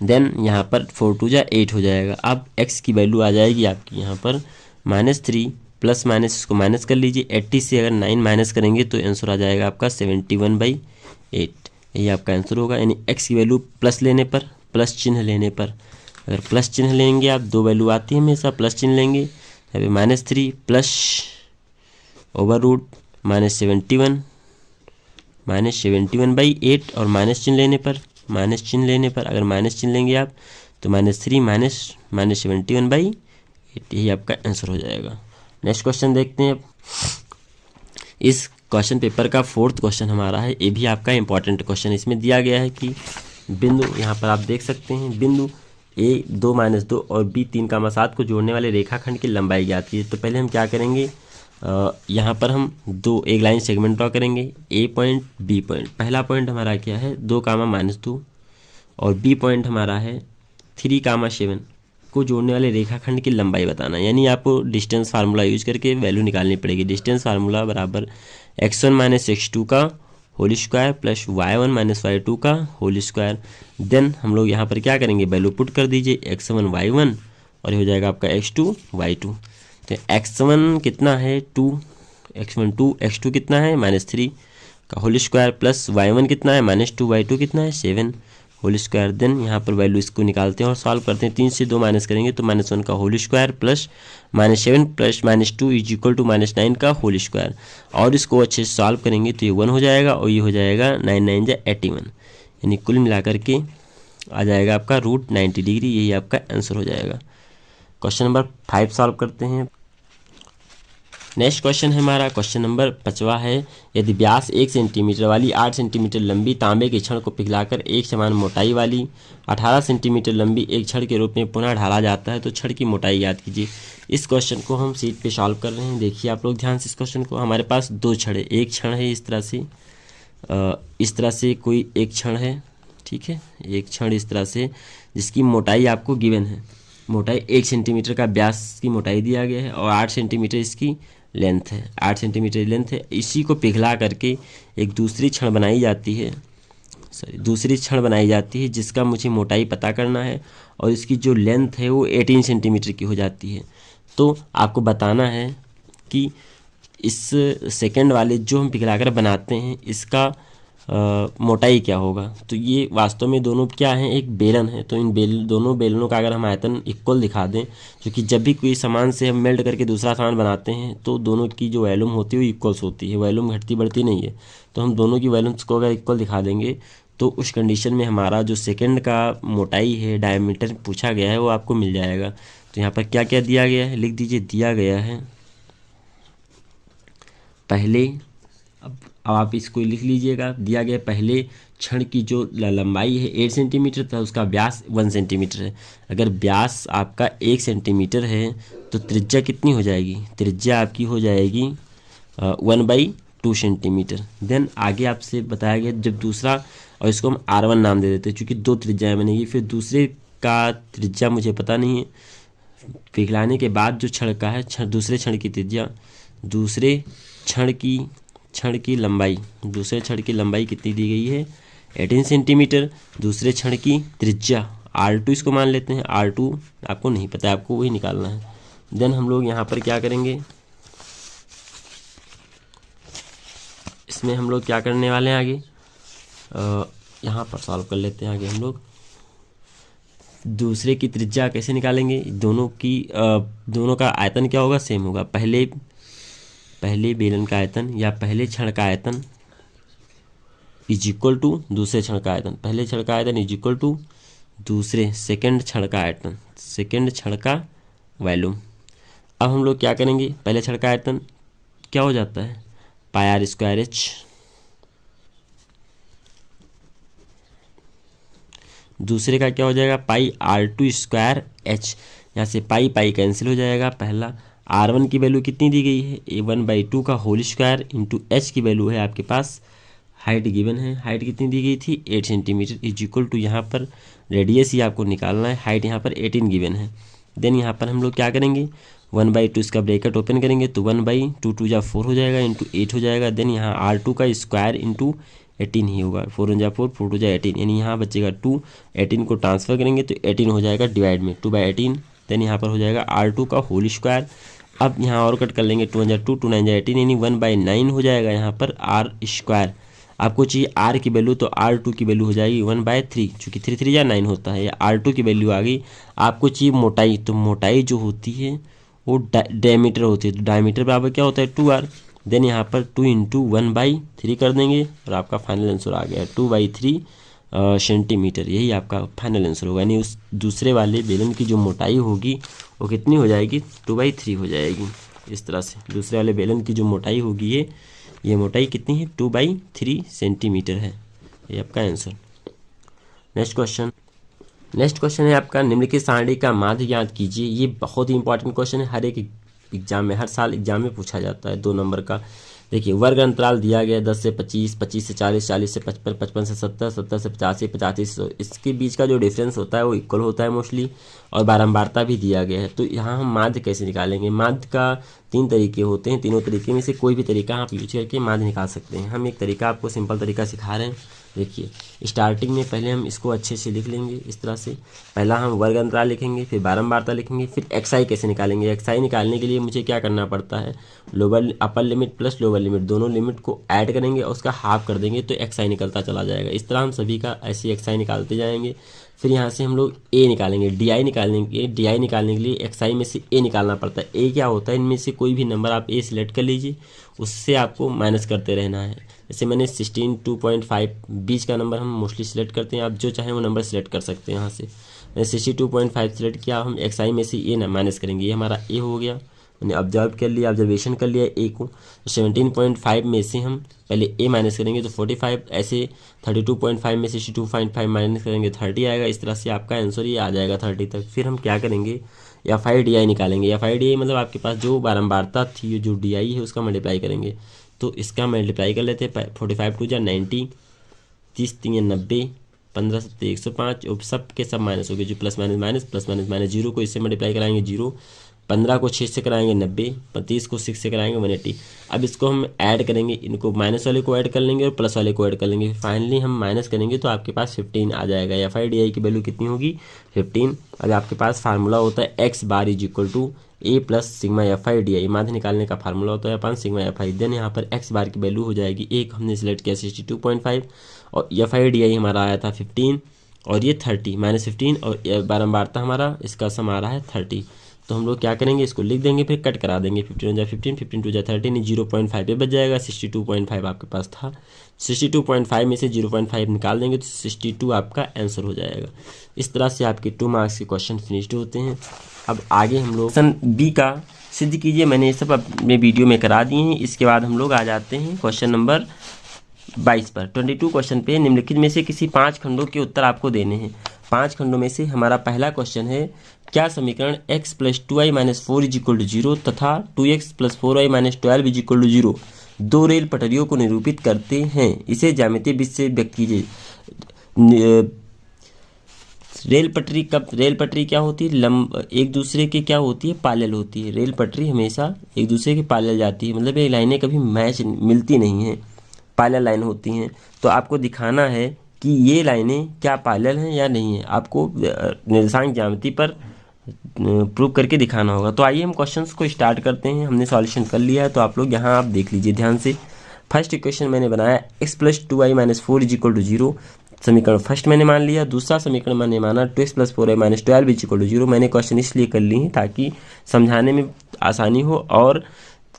देन यहाँ पर 4 2 जा 8 हो जाएगा। अब x की वैल्यू आ जाएगी आपकी यहाँ पर -3 प्लस माइनस इसको माइनस कर लीजिए, 80 से अगर 9 माइनस करेंगे तो आंसर आ जाएगा आपका 71/8। यही आपका आंसर होगा। यानी x की वैल्यू प्लस लेने पर, प्लस चिन्ह लेने पर, अगर प्लस चिन्ह लेंगे आप, दो वैल्यू आती है हमेशा, प्लस चिन्ह लेंगे, यहाँ पे -3 प्लस ओवर रूट -71/8 और माइनस चिन्ह लेने पर अगर माइनस चिन्ह लेंगे आप तो -3 -71/8, यही आपका आंसर हो जाएगा। नेक्स्ट क्वेश्चन देखते हैं। इस क्वेश्चन पेपर का 4th क्वेश्चन हमारा है, ये भी आपका इंपॉर्टेंट क्वेश्चन। इसमें दिया गया है कि बिंदु, यहाँ पर आप देख सकते हैं, बिंदु a 2 - 2 और b 3, 7 को जोड़ने वाले रेखाखंड की लंबाई ज्ञात कीजिए। तो पहले हम क्या करेंगे, यहाँ पर हम एक लाइन सेगमेंट ड्रॉ करेंगे, a पॉइंट b पॉइंट। पहला पॉइंट हमारा क्या है 2, -2 और b पॉइंट हमारा है 3, 7 को जोड़ने वाले रेखाखंड की लंबाई बताना। यानी आपको डिस्टेंस फार्मूला यूज करके वैल्यू निकालनी पड़ेगी। डिस्टेंस फार्मूला बराबर x1 - x2 का whole square plus y1 - y2 का होल स्क्वायर। देन हम लोग यहाँ पर क्या करेंगे, वैल्यू पुट कर दीजिए, x1 y1 और ये हो जाएगा आपका x2 y2। तो x1 कितना है 2, x1 2, x2 कितना है -3 का होल स्क्वायर प्लस y1 कितना है -2, y2 कितना है 7 होल स्क्वायर। देन यहाँ पर वैल्यू इसको निकालते हैं और सॉल्व करते हैं। 3 से 2 माइनस करेंगे तो -1 का whole square plus -7 plus -2 is equal to -9 का होल स्क्वायर। और इसको अच्छे से सॉल्व करेंगे तो ये 1 हो जाएगा और ये हो जाएगा 9 9 जा 81, यानी कुल मिलाकर के आ जाएगा आपका √90 डिग्री। यही आपका आंसर हो जाएगा। क्वेश्चन नंबर 5 सॉल्व करते हैं। नेक्स्ट क्वेश्चन है हमारा क्वेश्चन नंबर 5वां है, यदि व्यास 1 सेंटीमीटर वाली 8 सेंटीमीटर लंबी तांबे के छड़ को पिघलाकर एक समान मोटाई वाली 18 सेंटीमीटर लंबी एक छड़ के रूप में पुनः ढाला जाता है तो छड़ की मोटाई याद कीजिए। इस क्वेश्चन को हम शीट पे सॉल्व कर रहे हैं। देखिए आप लोग ध्यान से इस क्वेश्चन को। हमारे पास 2 छड़ है, एक छड़ है इस तरह से कोई एक छड़ है, ठीक है, एक छड़ इस तरह से जिसकी मोटाई आपको गिवन है। मोटाई 1 सेंटीमीटर का व्यास की मोटाई दिया गया है और 8 सेंटीमीटर इसकी लेंथ है, 8 सेंटीमीटर लेंथ है। इसी को पिघला करके एक दूसरी छड़ बनाई जाती है, जिसका मुझे मोटाई पता करना है और इसकी जो लेंथ है वो 18 सेंटीमीटर की हो जाती है। तो आपको बताना है कि इस सेकंड वाले जो हम पिघलाकर बनाते हैं इसका मोटाई क्या होगा। तो ये वास्तव में दोनों क्या हैं, एक बेलन है। तो इन दोनों बेलनों का अगर हम आयतन इक्वल दिखा दें, क्योंकि जब भी कोई सामान से हम मेल्ट करके दूसरा सामान बनाते हैं तो दोनों की जो वॉल्यूम होती है वो इक्वल्स होती है, वॉल्यूम घटती बढ़ती नहीं है। तो हम दोनों की वॉल्यूम्स को अगर इक्वल दिखा देंगे तो उस कंडीशन में हमारा जो सेकेंड का मोटाई है, डायमीटर पूछा गया है, वो आपको मिल जाएगा। तो यहाँ पर क्या क्या दिया गया है लिख दीजिए। दिया गया है पहले, अब आप इसको लिख लीजिएगा। दिया गया पहले छड़ की जो लंबाई है 8 सेंटीमीटर था, उसका व्यास 1 सेंटीमीटर है। अगर व्यास आपका 1 सेंटीमीटर है तो त्रिज्या कितनी हो जाएगी, त्रिज्या आपकी हो जाएगी 1/2 सेंटीमीटर। देन आगे आपसे बताया गया जब दूसरा, और इसको हम R1 नाम दे देते हैं क्योंकि 2 त्रिज्याएँ बनेगी। फिर दूसरे का त्रिज्या मुझे पता नहीं है, पिघलाने के बाद जो छड़ का है, दूसरे छड़ की त्रिज्या, दूसरे छड़ की लंबाई, दूसरे छड़ की लंबाई कितनी दी गई है 18 सेंटीमीटर। दूसरे छड़ की त्रिज्या R2 इसको मान लेते हैं। R2 आपको नहीं पता है, आपको वही निकालना है। देन हम लोग यहाँ पर क्या करेंगे, इसमें हम लोग क्या करने वाले हैं आगे, यहाँ पर सॉल्व कर लेते हैं आगे हम लोग। दूसरे की त्रिज्या कैसे निकालेंगे, दोनों का आयतन क्या होगा, सेम होगा। पहले बेलन का आयतन या पहले क्षण का आयतन इज इक्वल टू दूसरे क्षण का आयतन, पहले क्षण का आयतन इज इक्वल टू दूसरे सेकंड क्षण का आयतन, सेकंड क्षण का वॉल्यूम। अब हम लोग क्या करेंगे, पहले क्षण का आयतन क्या हो जाता है, पाई आर स्क्वायर एच, दूसरे का क्या हो जाएगा, पाई आर टू स्क्वायर एच। यहाँ से पाई पाई कैंसिल हो जाएगा। पहला R1 की वैल्यू कितनी दी गई है, A1/2 का होल स्क्वायर इंटू एच की वैल्यू है आपके पास, हाइट गिवन है, हाइट कितनी दी गई थी 8 सेंटीमीटर इज इक्वल टू, यहाँ पर रेडियस ही आपको निकालना है, हाइट यहाँ पर 18 गिवन है। देन यहाँ पर हम लोग क्या करेंगे, 1/2 इसका ब्रैकेट ओपन करेंगे तो 1/2 2 जा 4 हो जाएगा इंटू 8 हो जाएगा। देन यहाँ R2 का स्क्वायर इंटू 18 ही होगा, 4 1 जा 4, 4 2 जा 18, यानी यहाँ बचेगा 2, 18 को ट्रांसफर करेंगे तो 18 हो जाएगा डिवाइड में 2/18। देन यहाँ पर हो जाएगा R2 का होल स्क्वायर। अब यहाँ और कट कर लेंगे, 2 1 जा 2, 2 9 जा 18, यानी 1/9 हो जाएगा यहाँ पर R स्क्वायर। आपको चाहिए R की वैल्यू तो R2 की वैल्यू हो जाएगी 1/3, चूँकि 3 3 या 9 होता है, या R2 की वैल्यू आ गई। आपको चाहिए मोटाई, तो मोटाई जो होती है वो डायमीटर होती है, तो डायमीटर बराबर क्या होता है 2R। देन यहाँ पर 2 इंटू 1/3 कर देंगे और आपका फाइनल आंसर आ गया 2/3 सेंटीमीटर, यही आपका फाइनल आंसर होगा। यानी उस दूसरे वाले बेलन की जो मोटाई होगी वो कितनी हो जाएगी, 2/3 हो जाएगी। इस तरह से दूसरे वाले बेलन की जो मोटाई होगी ये मोटाई कितनी है, 2/3 सेंटीमीटर है, ये आपका आंसर। नेक्स्ट क्वेश्चन है आपका, निम्नलिखित सारणी का माध्य ज्ञात कीजिए। ये बहुत ही इंपॉर्टेंट क्वेश्चन है, हर एक एग्जाम में, हर साल एग्जाम में पूछा जाता है, 2 नंबर का। देखिए वर्ग अंतराल दिया गया 10 से 25, 25 से 40, 40 से 55, 55 से 70, 70 से 85, 85 से, इसके बीच का जो डिफरेंस होता है वो इक्वल होता है मोस्टली, और बारंबारता भी दिया गया है। तो यहाँ हम माध्य कैसे निकालेंगे, माध्य का 3 तरीके होते हैं, तीनों तरीके में से कोई भी तरीका आप यूज करके माध्य निकाल सकते हैं। हम एक तरीका आपको सिंपल तरीका सिखा रहे हैं। देखिए स्टार्टिंग में पहले हम इसको अच्छे से लिख लेंगे इस तरह से, पहला हम वर्ग अंतराल लिखेंगे, फिर बारंबारता लिखेंगे, फिर एक्साई कैसे निकालेंगे। एक्साई निकालने के लिए मुझे क्या करना पड़ता है, अपर लिमिट प्लस लोअर लिमिट दोनों लिमिट को ऐड करेंगे और उसका हाफ कर देंगे तो एक्साई निकलता चला जाएगा। इस तरह हम सभी का ऐसे एक्साई निकालते जाएंगे। फिर यहाँ से हम लोग ए निकालेंगे, डीआई निकालेंगे। डीआई निकालने के लिए एक्साई में से ए निकालना पड़ता है। ए क्या होता है, इनमें से कोई भी नंबर आप ए सिलेक्ट कर लीजिए, उससे आपको माइनस करते रहना है। जैसे मैंने 16 2.5 बीच का नंबर हम मोस्टली सिलेक्ट करते हैं, आप जो चाहें वो नंबर सिलेक्ट कर सकते हैं। यहाँ से मैंने 62.5 सिलेक्ट किया, हम एक्साई में से ए ना माइनस करेंगे, ये हमारा ए हो गया। मैंने ऑब्जर्वेशन कर लिया ए को, तो 17.5 में से हम पहले ए माइनस करेंगे तो 45, ऐसे 32.5 में से 62.5 माइनस करेंगे 30 आएगा। इस तरह से आपका आंसर ये आ जाएगा 30 तक। फिर हम क्या करेंगे, FI/DI निकालेंगे। FI/DI मतलब आपके पास जो बारंबारता थी, जो DI है उसका मल्टीप्लाई करेंगे, तो इसका मल्टीप्लाई कर लेते हैं। 45 2 जा 90, 30 3 90, 15 7 105, और सब के सब माइनस हो गए, जो plus minus minus plus minus minus, 0 को इससे मल्टीप्लाई कराएंगे 0, 15 को 6 से कराएंगे 90, 30 को 6 से कराएंगे 180। अब इसको हम ऐड करेंगे, इनको माइनस वाले को ऐड कर लेंगे और प्लस वाले को ऐड कर लेंगे, फाइनली हम माइनस करेंगे तो आपके पास 15 आ जाएगा। FI/DI की वैल्यू कितनी होगी, 15। अब आपके पास फार्मूला होता है x bar is equal to A plus sigma FI/DI, माध्य निकालने का फार्मूला होता है 5 सिग्मा FI। देन यहाँ पर x बार की वैल्यू हो जाएगी, एक हमने सिलेक्ट किया 62.5, और FI/DI हमारा आया था 15, और ये 30 -15, और बारंबारता हमारा इसका सम आ रहा है 30। तो हम लोग क्या करेंगे, इसको लिख देंगे, फिर कट करा देंगे, 15 1 जा 15, 15 2 जा 30, 0.5 पे बच जाएगा। 62.5 आपके पास था, 62.5 में से 0.5 निकाल देंगे तो 62 आपका आंसर हो जाएगा। इस तरह से आपके 2 मार्क्स के क्वेश्चन फिनिश्ड होते हैं। अब आगे हम लोग क्वेश्चन बी का सिद्ध कीजिए, मैंने ये सब अपने वीडियो में करा दिए हैं। इसके बाद हम लोग आ जाते हैं क्वेश्चन नंबर 22 पर। 22 क्वेश्चन पे निम्नलिखित में से किसी 5 खंडों के उत्तर आपको देने हैं। 5 खंडों में से हमारा पहला क्वेश्चन है, क्या समीकरण x + 2y - 4 = 0 तथा 2x + 4y - 12 = 0 दो रेल पटरियों को निरूपित करते हैं, इसे ज्यामितीय विधि से व्यक्त कीजिए। रेल पटरी क्या होती है, एक दूसरे के क्या होती है, पैरेलल होती है। रेल पटरी हमेशा एक दूसरे के पैरेलल जाती है, मतलब ये लाइनें कभी मैच मिलती नहीं हैं, पैरेलल लाइन होती हैं। तो आपको दिखाना है कि ये लाइनें क्या पैरेलल हैं या नहीं है, आपको निर्देशांक ज्यामिति पर प्रूव करके दिखाना होगा। तो आइए हम क्वेश्चंस को स्टार्ट करते हैं। हमने सॉल्यूशन कर लिया है, तो आप लोग यहाँ आप देख लीजिए ध्यान से। फर्स्ट इक्वेशन मैंने बनाया x + 2y - 4 = 0, समीकरण फर्स्ट मैंने मान लिया। दूसरा समीकरण मैंने माना 2x + 4y - 12 = 0। मैंने क्वेश्चन इसलिए कर ली है ताकि समझाने में आसानी हो और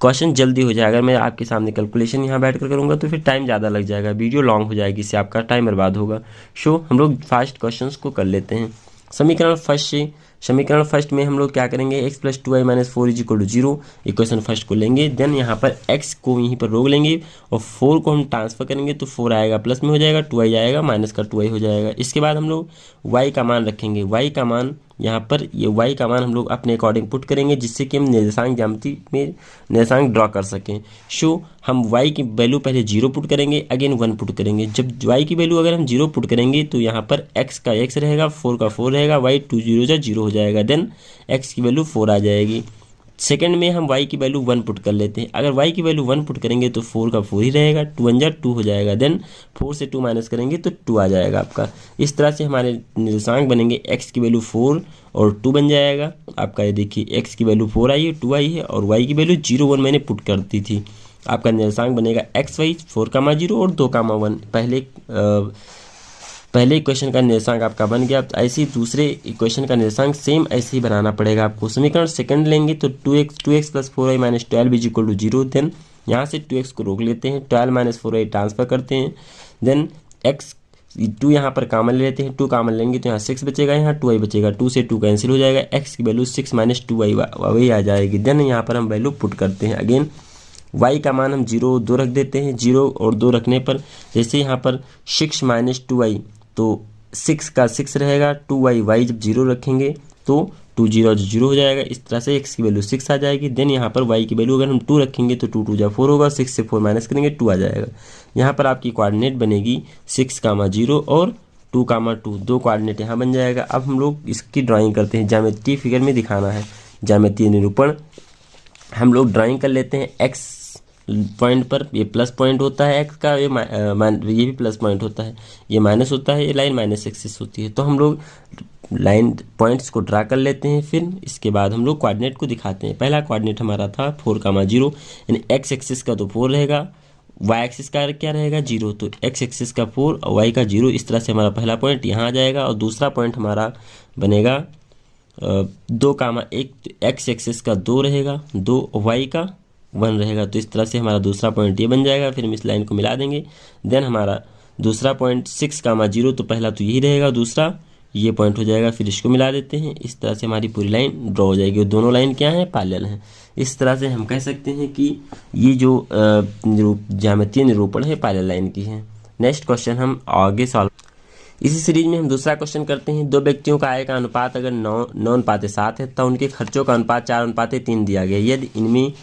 क्वेश्चन जल्दी हो जाए। अगर मैं आपके सामने कैलकुलेशन यहाँ बैठ कर करूँगा तो फिर टाइम ज़्यादा लग जाएगा, वीडियो लॉन्ग हो जाएगी, इससे आपका टाइम बर्बाद होगा। हम लोग फास्ट क्वेश्चंस को कर लेते हैं। समीकरण फर्स्ट में हम लोग क्या करेंगे, x + 2y - 4 = 0 इक्वेशन फर्स्ट को लेंगे। देन यहाँ पर x को यहीं पर रोक लेंगे और 4 को हम ट्रांसफर करेंगे तो 4 आएगा प्लस में हो जाएगा, 2y आएगा माइनस का 2y हो जाएगा। इसके बाद हम लोग y का मान रखेंगे। y का मान यहाँ पर ये y का मान हम लोग अपने अकॉर्डिंग पुट करेंगे जिससे कि हम निर्देशांक ज्यामिति में निर्देशांक ड्रॉ कर सकें। हम y की वैल्यू पहले 0 पुट करेंगे, अगेन 1 पुट करेंगे। जब y की वैल्यू अगर हम 0 पुट करेंगे तो यहाँ पर x का x रहेगा, 4 का 4 रहेगा, y 2 0 0 हो जाएगा। देन x की वैल्यू 4 आ जाएगी। सेकंड में हम y की वैल्यू 1 पुट कर लेते हैं। अगर y की वैल्यू 1 पुट करेंगे तो 4 का 4 ही रहेगा, 2 1 2 हो जाएगा। देन 4 से 2 माइनस करेंगे तो 2 आ जाएगा आपका। इस तरह से हमारे निर्देशांक बनेंगे, x की वैल्यू 4 और 2 बन जाएगा आपका। ये देखिए x की वैल्यू 4 आई है, 2 आई है और y की वैल्यू 0 1 मैंने पुट कर दी थी। आपका निर्देशांक बनेगा x y 4, 0 और 2, 1। पहले इक्वेशन का निर्देशांक आपका बन गया। ऐसे ही दूसरे इक्वेशन का निर्देशांक सेम ऐसे ही बनाना पड़ेगा आपको। समीकरण सेकंड लेंगे तो 2x + 4y - 12 = 0। देन यहाँ से 2x को रोक लेते हैं, 12 - 4y ट्रांसफर करते हैं। देन x 2 यहाँ पर कॉमन ले लेते हैं, 2 कॉमन लेंगे तो यहाँ 6 बचेगा, यहाँ 2y बचेगा, 2 से 2 कैंसिल हो जाएगा। x की वैल्यू 6 - 2y वही आ जाएगी। देन यहाँ पर हम वैल्यू पुट करते हैं। अगेन y का मान हम 0 2 रख देते हैं। 0 और 2 रखने पर जैसे यहाँ पर 6 - 2y तो 6 का 6 रहेगा, 2y जब 0 रखेंगे तो 2 0 0 हो जाएगा। इस तरह से x की वैल्यू 6 आ जाएगी। देन यहाँ पर y की वैल्यू अगर हम 2 रखेंगे तो 2 2 4 होगा, 6 से 4 माइनस करेंगे 2 आ जाएगा। यहाँ पर आपकी कोऑर्डिनेट बनेगी 6, 0 और 2, 2 दो कोऑर्डिनेट यहाँ बन जाएगा। अब हम लोग इसकी ड्राइंग करते हैं, ज्यामितीय फिगर में दिखाना है। ज्यामितीय निरूपण हम लोग ड्राइंग कर लेते हैं। x पॉइंट पर ये प्लस पॉइंट होता है x का, ये भी प्लस पॉइंट होता है, ये माइनस होता है, ये लाइन माइनस एक्सिस होती है। तो हम लोग लाइन पॉइंट्स को ड्रा कर लेते हैं। फिर इसके बाद हम लोग कोऑर्डिनेट को दिखाते हैं। पहला कोऑर्डिनेट हमारा था 4, 0 यानी x एक्सिस का तो 4 रहेगा, y एक्सिस का क्या रहेगा 0, तो x एक्सिस का 4 और y का 0। इस तरह से हमारा पहला पॉइंट यहाँ आ जाएगा और दूसरा पॉइंट हमारा बनेगा 2, 1 x एक्सिस का 2 रहेगा, 2 y का 1 रहेगा। तो इस तरह से हमारा दूसरा पॉइंट ये बन जाएगा। फिर हम इस लाइन को मिला देंगे। देन हमारा दूसरा पॉइंट 6, 0 तो पहला तो यही रहेगा, दूसरा ये पॉइंट हो जाएगा। फिर इसको मिला देते हैं। इस तरह से हमारी पूरी लाइन ड्रॉ हो जाएगी और दोनों लाइन क्या है, पैरेलल हैं। इस तरह से हम कह सकते हैं कि ये जो ज्यामितीय निरूपण है पैरेलल लाइन की है। नेक्स्ट क्वेश्चन हम आगे सॉल्व। इसी सीरीज में हम दूसरा क्वेश्चन करते हैं। 2 व्यक्तियों का आय का अनुपात अगर 9:7 है तो उनके खर्चों का अनुपात 4:3 दिया गया। यदि इनमें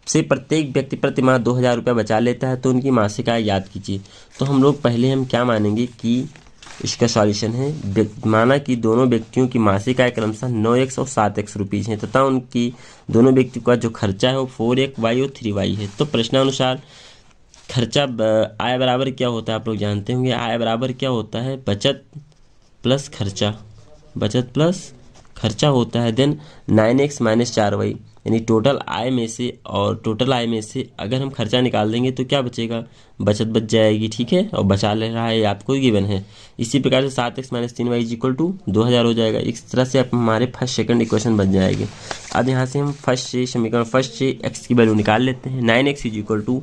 से प्रत्येक व्यक्ति प्रति माह 2000 रुपये बचा लेता है तो उनकी मासिक आय ज्ञात कीजिए। तो हम लोग पहले हम क्या मानेंगे कि इसका सॉल्यूशन है, माना कि दोनों व्यक्तियों की मासिक आय क्रमशः 9x और 7x रुपीज़ है तथा उनकी दोनों व्यक्तियों का जो खर्चा है वो 4y और 3y है। तो प्रश्नानुसार खर्चा आय बराबर क्या होता है, आप लोग जानते होंगे। आय बराबर क्या होता है, बचत प्लस खर्चा, बचत प्लस खर्चा होता है। देन 9x - 4y यानी टोटल आय में से, और टोटल आय में से अगर हम खर्चा निकाल देंगे तो क्या बचेगा, बचत बच जाएगी, ठीक है। और बचा ले रहा है आपको गिवन है। इसी प्रकार से 7x - 3y = 2000 हो जाएगा। इस तरह से आप हमारे फर्स्ट सेकंड इक्वेशन बन जाएंगे। अब यहाँ से हम समीकरण फर्स्ट से x की वैल्यू निकाल लेते हैं। 9x =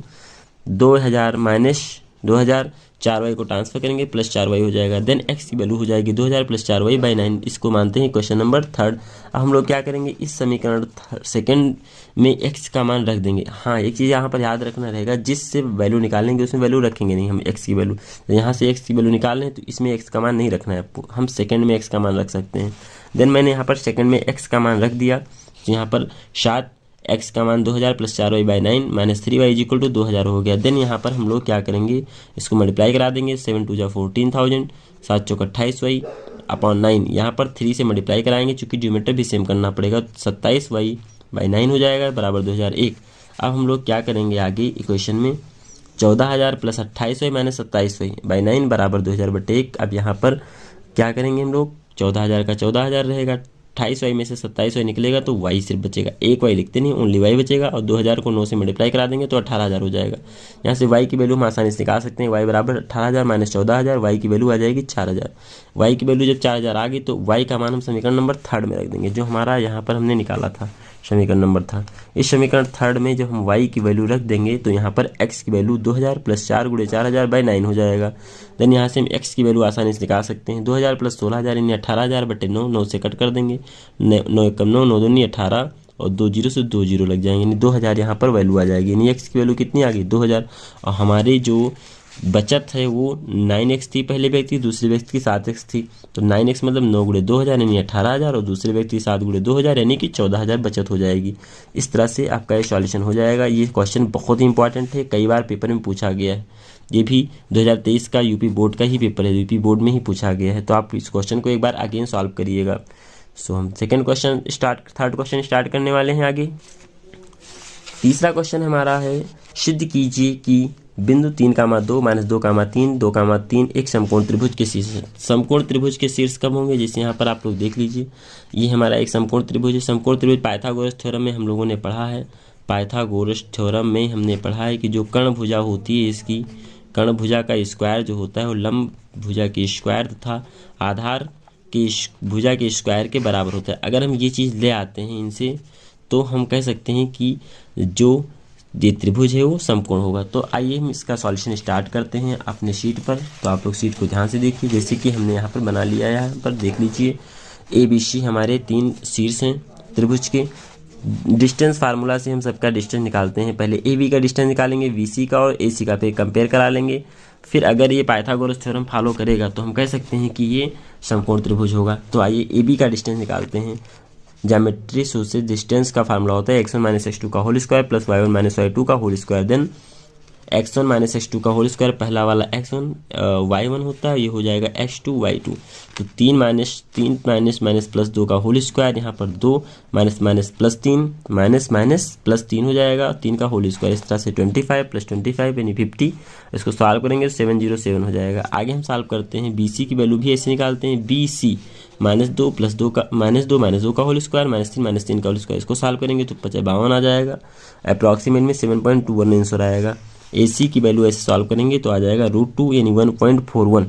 2000 4y को ट्रांसफर करेंगे प्लस 4y हो जाएगा। देन x की वैल्यू हो जाएगी 2000 + 4y / 9। इसको मानते हैं क्वेश्चन नंबर 3। अब हम लोग क्या करेंगे, इस समीकरण सेकंड में x का मान रख देंगे। हाँ, एक चीज़ यहाँ पर याद रखना रहेगा, जिससे वैल्यू निकालेंगे उसमें वैल्यू रखेंगे नहीं हम x की वैल्यू। तो यहाँ से x की वैल्यू निकाल लें तो इसमें x का मान नहीं रखना है आपको, हम सेकंड में x का मान रख सकते हैं। देन मैंने यहाँ पर सेकंड में x का मान रख दिया। तो यहाँ पर 7x का मान 2000 + 4y / 9 - 3y = 2000 हो गया। देन यहाँ पर हम लोग क्या करेंगे, इसको मल्टीप्लाई करा देंगे। 7 2 14,000, 7 चौक 28y / 9। यहाँ पर 3 से मल्टीप्लाई कराएंगे चूँकि ज्योमेट्री भी सेम करना पड़ेगा। 27y / 9 हो जाएगा बराबर 2001। अब हम लोग क्या करेंगे आगे इक्वेशन में, 14000 + 28y - 27y / 9 बराबर 2000/1। अब यहाँ पर क्या करेंगे हम लोग, 14000 का 14000 रहेगा, 28y में से 27y निकलेगा तो y सिर्फ बचेगा, एक y लिखते नहीं, ओनली y बचेगा। और 2000 को 9 से मल्टीप्लाई करा देंगे तो 18000 हो जाएगा। यहाँ से y की वैल्यू हम आसानी से निकाल सकते हैं, y बराबर 18000 माइनस 14000, y की वैल्यू आ जाएगी 4000। y की वैल्यू जब 4000 आ गई तो y का मान हम समीकरण नंबर 3 में रख देंगे, जो हमारा यहाँ पर हमने निकाला था समीकरण नंबर था। इस समीकरण 3 में जब हम y की वैल्यू रख देंगे तो यहाँ पर x की वैल्यू 2000 प्लस 4 गुणे 4000 बाई 9 हो जाएगा। देन यहाँ से हम x की वैल्यू आसानी से निकाल सकते हैं, 2000 प्लस 16000 यानी 18000 बटे 9, 9 से कट कर देंगे, 9 एकम 9, 9 दूनी 18 और 2 जीरो से 2 जीरो लग जाएंगे, यानी 2000 यहाँ पर वैल्यू आ जाएगी। यानी x की वैल्यू कितनी आ गई 2000। और हमारी जो बचत है वो 9x थी, पहले व्यक्ति दूसरे व्यक्ति की 7x थी, तो 9x मतलब 9 गुणे 2000 यानी 18000 और दूसरे व्यक्ति 7 गुणे 2000 यानी कि 14000 बचत हो जाएगी। इस तरह से आपका ये सॉल्यूशन हो जाएगा। ये क्वेश्चन बहुत ही इंपॉर्टेंट है, कई बार पेपर में पूछा गया है। ये भी 2023 का यूपी बोर्ड का ही पेपर है, यूपी बोर्ड में ही पूछा गया है, तो आप इस क्वेश्चन को एक बार अगेन सॉल्व करिएगा। सो हम थर्ड क्वेश्चन स्टार्ट करने वाले हैं आगे। तीसरा क्वेश्चन हमारा है, सिद्ध कीजिए कि बिंदु 3,2 माइनस 2,3 2,3 एक समकोण त्रिभुज के शीर्ष। समकोण त्रिभुज के शीर्ष कब होंगे, जैसे यहाँ पर आप लोग देख लीजिए, ये हमारा एक समकोण त्रिभुज है। समकोण त्रिभुज पाइथागोरस थ्योरम में हम लोगों ने पढ़ा है, पाइथागोरस थ्योरम में हमने पढ़ा है कि जो कर्ण भुजा होती है, इसकी कर्ण भुजा का स्क्वायर जो होता है वो लंब भुजा के स्क्वायर तथा आधार की भुजा के स्क्वायर के बराबर होता है। अगर हम ये चीज़ ले आते हैं इनसे तो हम कह सकते हैं कि जो ये त्रिभुज है वो समकोण होगा। तो आइए हम इसका सॉल्यूशन स्टार्ट करते हैं अपने शीट पर। तो आप लोग शीट को ध्यान से देखिए, जैसे कि हमने यहाँ पर बना लिया है, यहाँ पर देख लीजिए ABC हमारे 3 शीर्ष हैं त्रिभुज के। डिस्टेंस फार्मूला से हम सबका डिस्टेंस निकालते हैं, पहले AB का डिस्टेंस निकालेंगे, BC का और AC का, फिर कंपेयर करा लेंगे। फिर अगर ये पाइथागोरस थ्योरम फॉलो करेगा तो हम कह सकते हैं कि ये समकोण त्रिभुज होगा। तो आइए AB का डिस्टेंस निकालते हैं। ज्योमेट्री सूत्र से डिस्टेंस का फार्मूला होता है x1 माइनस x2 का whole square plus y1 minus y2 का whole square. Then x1 minus x2 का होल स्क्वायर, पहला वाला x1 y1 होता है, ये हो जाएगा x2 y2। तो 3 माइनस प्लस 2 का होल स्क्वायर, यहाँ पर 2 minus minus plus 3 minus minus plus 3 हो जाएगा, 3 का होल स्क्वायर। इस तरह से 25 प्लस 25 यानी 50। इसको सॉल्व करेंगे 707 हो जाएगा। आगे हम सॉल्व करते हैं, BC की वैल्यू भी ऐसे निकालते हैं, BC -2 प्लस 2 का माइनस 2 का होल स्क्वायर माइनस 3 का होल स्क्वायर। इसको सॉल्व करेंगे तो 52 आ जाएगा, अप्रॉक्सीमेट में 7.21 आंसर आएगा। AC की वैल्यू ऐसे सॉल्व करेंगे तो आ जाएगा √2 यानी 1.41।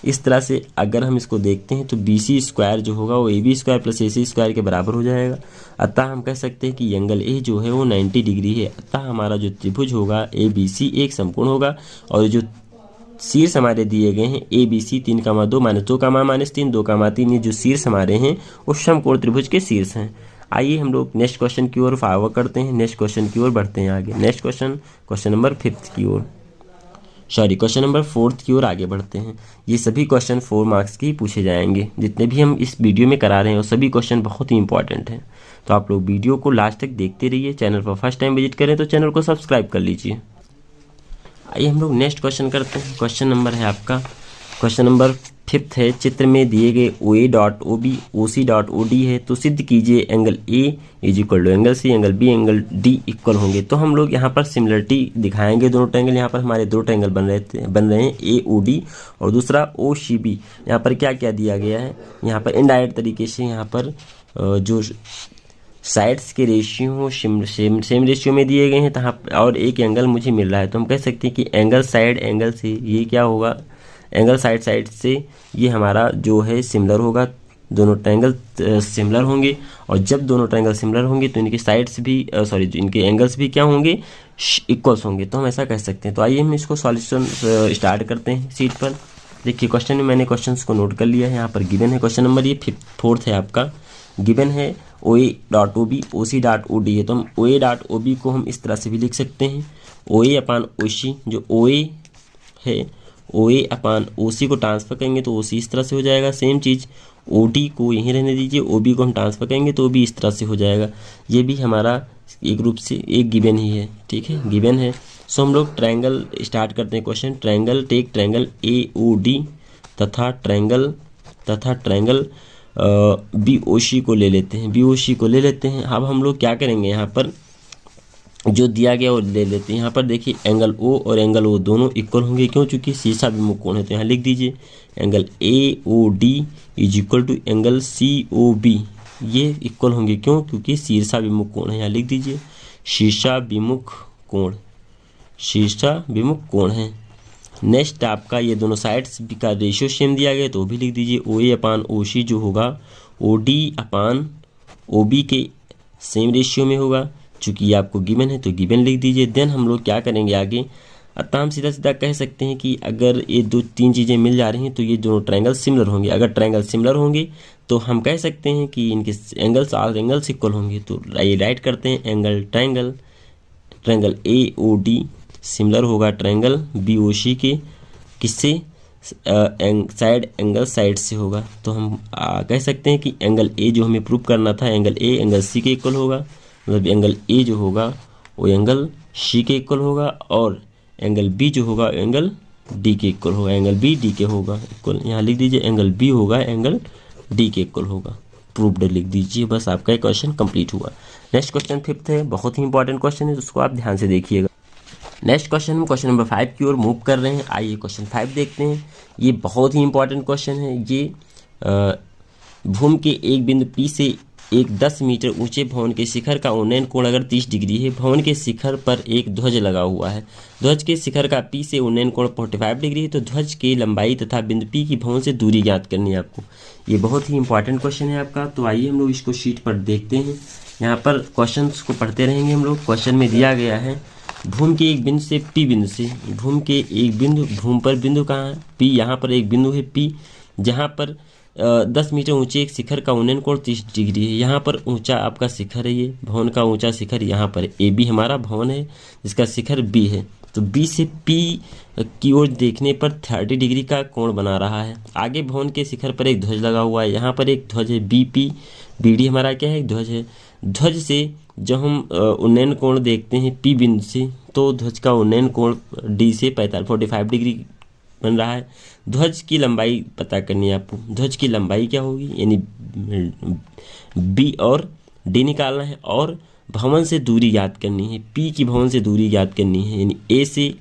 इस तरह से अगर हम इसको देखते हैं तो BC स्क्वायर जो होगा वो AB square plus AC square के बराबर हो जाएगा। अतः हम कह सकते हैं कि एंगल A जो है वो 90 डिग्री है। अतः हमारा जो त्रिभुज होगा ABC एक समकोण होगा। और जो शीर्ष हमारे दिए गए हैं ABC 3,2 माइनस 2,-3 2,3, ये जो शीर्ष हमारे हैं वो समकोण त्रिभुज के शीर्ष हैं। आइए हम लोग नेक्स्ट क्वेश्चन की ओर फॉरवर्ड करते हैं, नेक्स्ट क्वेश्चन की ओर बढ़ते हैं आगे। नेक्स्ट क्वेश्चन नंबर 4 की ओर, क्वेश्चन नंबर 4 की ओर आगे बढ़ते हैं। ये सभी क्वेश्चन 4 मार्क्स के ही पूछे जाएंगे, जितने भी हम इस वीडियो में करा रहे हैं वो सभी क्वेश्चन बहुत ही इंपॉर्टेंट हैं। तो आप लोग वीडियो को लास्ट तक देखते रहिए। चैनल पर फर्स्ट टाइम विजिट करें तो चैनल को सब्सक्राइब कर लीजिए। आइए हम लोग नेक्स्ट क्वेश्चन करते हैं। क्वेश्चन नंबर है आपका, क्वेश्चन नंबर 5 है, चित्र में दिए गए OA.OB OC.OD है, तो सिद्ध कीजिए angle A is equal to angle C, angle B, angle D इक्वल होंगे। तो हम लोग यहाँ पर सिमिलरिटी दिखाएंगे दोनों ट्रायंगल। यहाँ पर हमारे 2 ट्रायंगल बन रहे हैं AOD और दूसरा OCB। यहाँ पर क्या क्या दिया गया है, यहाँ पर इनडायरेक्ट तरीके से यहाँ पर जो साइड्स के रेशियो सेम रेशियो में दिए गए हैं तहाँ और एक एंगल मुझे मिल रहा है। तो हम कह सकते हैं कि एंगल साइड एंगल से ये क्या होगा, एंगल साइड से ये हमारा जो है सिमिलर होगा, दोनों ट्रायंगल सिमिलर होंगे। और जब दोनों ट्रायंगल सिमिलर होंगे तो इनके साइड्स भी इनके एंगल्स भी क्या होंगे, इक्वल्स होंगे। तो हम ऐसा कह सकते हैं। तो आइए हम इसको सॉल्यूशन स्टार्ट करते हैं शीट पर। देखिए क्वेश्चन में मैंने क्वेश्चंस को नोट कर लिया है, यहाँ पर गिवन है क्वेश्चन नंबर ये 4 है आपका। गिवन है OA.OB OC.OD है, तो हम OA.OB को हम इस तरह से भी लिख सकते हैं, OA/OC। जो OA है OA/OC को ट्रांसफर करेंगे तो OC इस तरह से हो जाएगा। सेम चीज़ OD को यहीं रहने दीजिए, OB को हम ट्रांसफर करेंगे तो OB इस तरह से हो जाएगा। ये भी हमारा एक रूप से एक गिवन ही है, ठीक है, गिवन है। सो हम लोग ट्रायंगल स्टार्ट करते हैं क्वेश्चन। ट्रायंगल AOD तथा ट्रायंगल BOC को ले लेते हैं। अब हम लोग क्या करेंगे, यहाँ पर जो दिया गया वो ले लेते हैं। यहाँ पर देखिए एंगल O और एंगल O दोनों इक्वल होंगे, क्यों, चूँकि शीर्ष अभिमुख कोण है। तो यहाँ लिख दीजिए angle AOD is equal to angle COB ये इक्वल होंगे। क्यों? क्योंकि शीर्षाभिमुख कोण है। यहाँ लिख दीजिए शीर्षाभिमुख कोण, शीर्षाभिमुख कोण है। नेक्स्ट आपका ये दोनों साइड्स का रेशियो सेम दिया गया तो वो भी लिख दीजिए। ओ ए अपान ओ सी जो होगा ओ डी अपान ओ बी के सेम रेशियो में होगा। चूँकि ये आपको गिवन है तो गिवन लिख दीजिए। देन हम लोग क्या करेंगे आगे, अतः हम सीधा सीधा कह सकते हैं कि अगर ये दो तीन चीज़ें मिल जा रही हैं तो ये दोनों ट्रायंगल सिमिलर होंगे। अगर ट्रायंगल सिमिलर होंगे तो हम कह सकते हैं कि इनके एंगल्स आर एंगल्स इक्वल होंगे। तो ये राइट करते हैं angle triangle, triangle A O D similar होगा ट्रायंगल बी ओ सी के किससे, साइड एंगल साइड से होगा। तो हम कह सकते हैं कि एंगल ए जो हमें प्रूव करना था एंगल ए एंगल सी के इक्वल होगा, मतलब एंगल ए जो होगा वो एंगल सी के इक्वल होगा और एंगल बी जो होगा एंगल डी के इक्वल होगा, एंगल बी डी के होगा इक्वल। यहाँ लिख दीजिए एंगल बी होगा एंगल डी के इक्वल होगा, प्रूव्ड लिख दीजिए। बस आपका एक क्वेश्चन कंप्लीट हुआ। नेक्स्ट क्वेश्चन फिफ्थ है, बहुत ही इंपॉर्टेंट क्वेश्चन है, उसको आप ध्यान से देखिएगा। नेक्स्ट क्वेश्चन हम क्वेश्चन नंबर 5 की ओर मूव कर रहे हैं। आइए क्वेश्चन 5 देखते हैं। ये बहुत ही इंपॉर्टेंट क्वेश्चन है। ये भूमि के एक बिंदु P से एक 10 मीटर ऊंचे भवन के शिखर का उन्नयन कोण अगर 30 डिग्री है, भवन के शिखर पर एक ध्वज लगा हुआ है, ध्वज के शिखर का P से उन्नयन कोण 45 डिग्री है, तो ध्वज की लंबाई तथा बिंदु P की भवन से दूरी ज्ञात करनी है आपको। ये बहुत ही इंपॉर्टेंट क्वेश्चन है आपका। तो आइए हम लोग इसको शीट पर देखते हैं। यहाँ पर क्वेश्चन को पढ़ते रहेंगे हम लोग। क्वेश्चन में दिया गया है भूमि के एक बिंदु से P बिंदु से, भूमि के एक बिंदु, भूमि पर बिंदु कहाँ है P, यहाँ पर एक बिंदु है P जहाँ पर 10 मीटर ऊंचे एक शिखर का उन्नयन कोण 30 डिग्री है। यहाँ पर ऊंचा आपका शिखर है, ये भवन का ऊंचा शिखर यहाँ पर ए बी हमारा भवन है जिसका शिखर बी है। तो बी से पी की ओर देखने पर 30 डिग्री का कोण बना रहा है। आगे भवन के शिखर पर एक ध्वज लगा हुआ है, यहाँ पर एक ध्वज है बी पी, बी डी हमारा क्या है, एक ध्वज है। ध्वज से जब हम उन्नयन कोण देखते हैं पी बिंदु से, तो ध्वज का उन्नयन कोण डी से 45 डिग्री बन रहा है। ध्वज की लंबाई पता करनी है आपको। ध्वज की लंबाई क्या होगी, यानी बी और डी निकालना है और भवन से दूरी याद करनी है। पी की भवन से दूरी याद करनी है, यानी ए से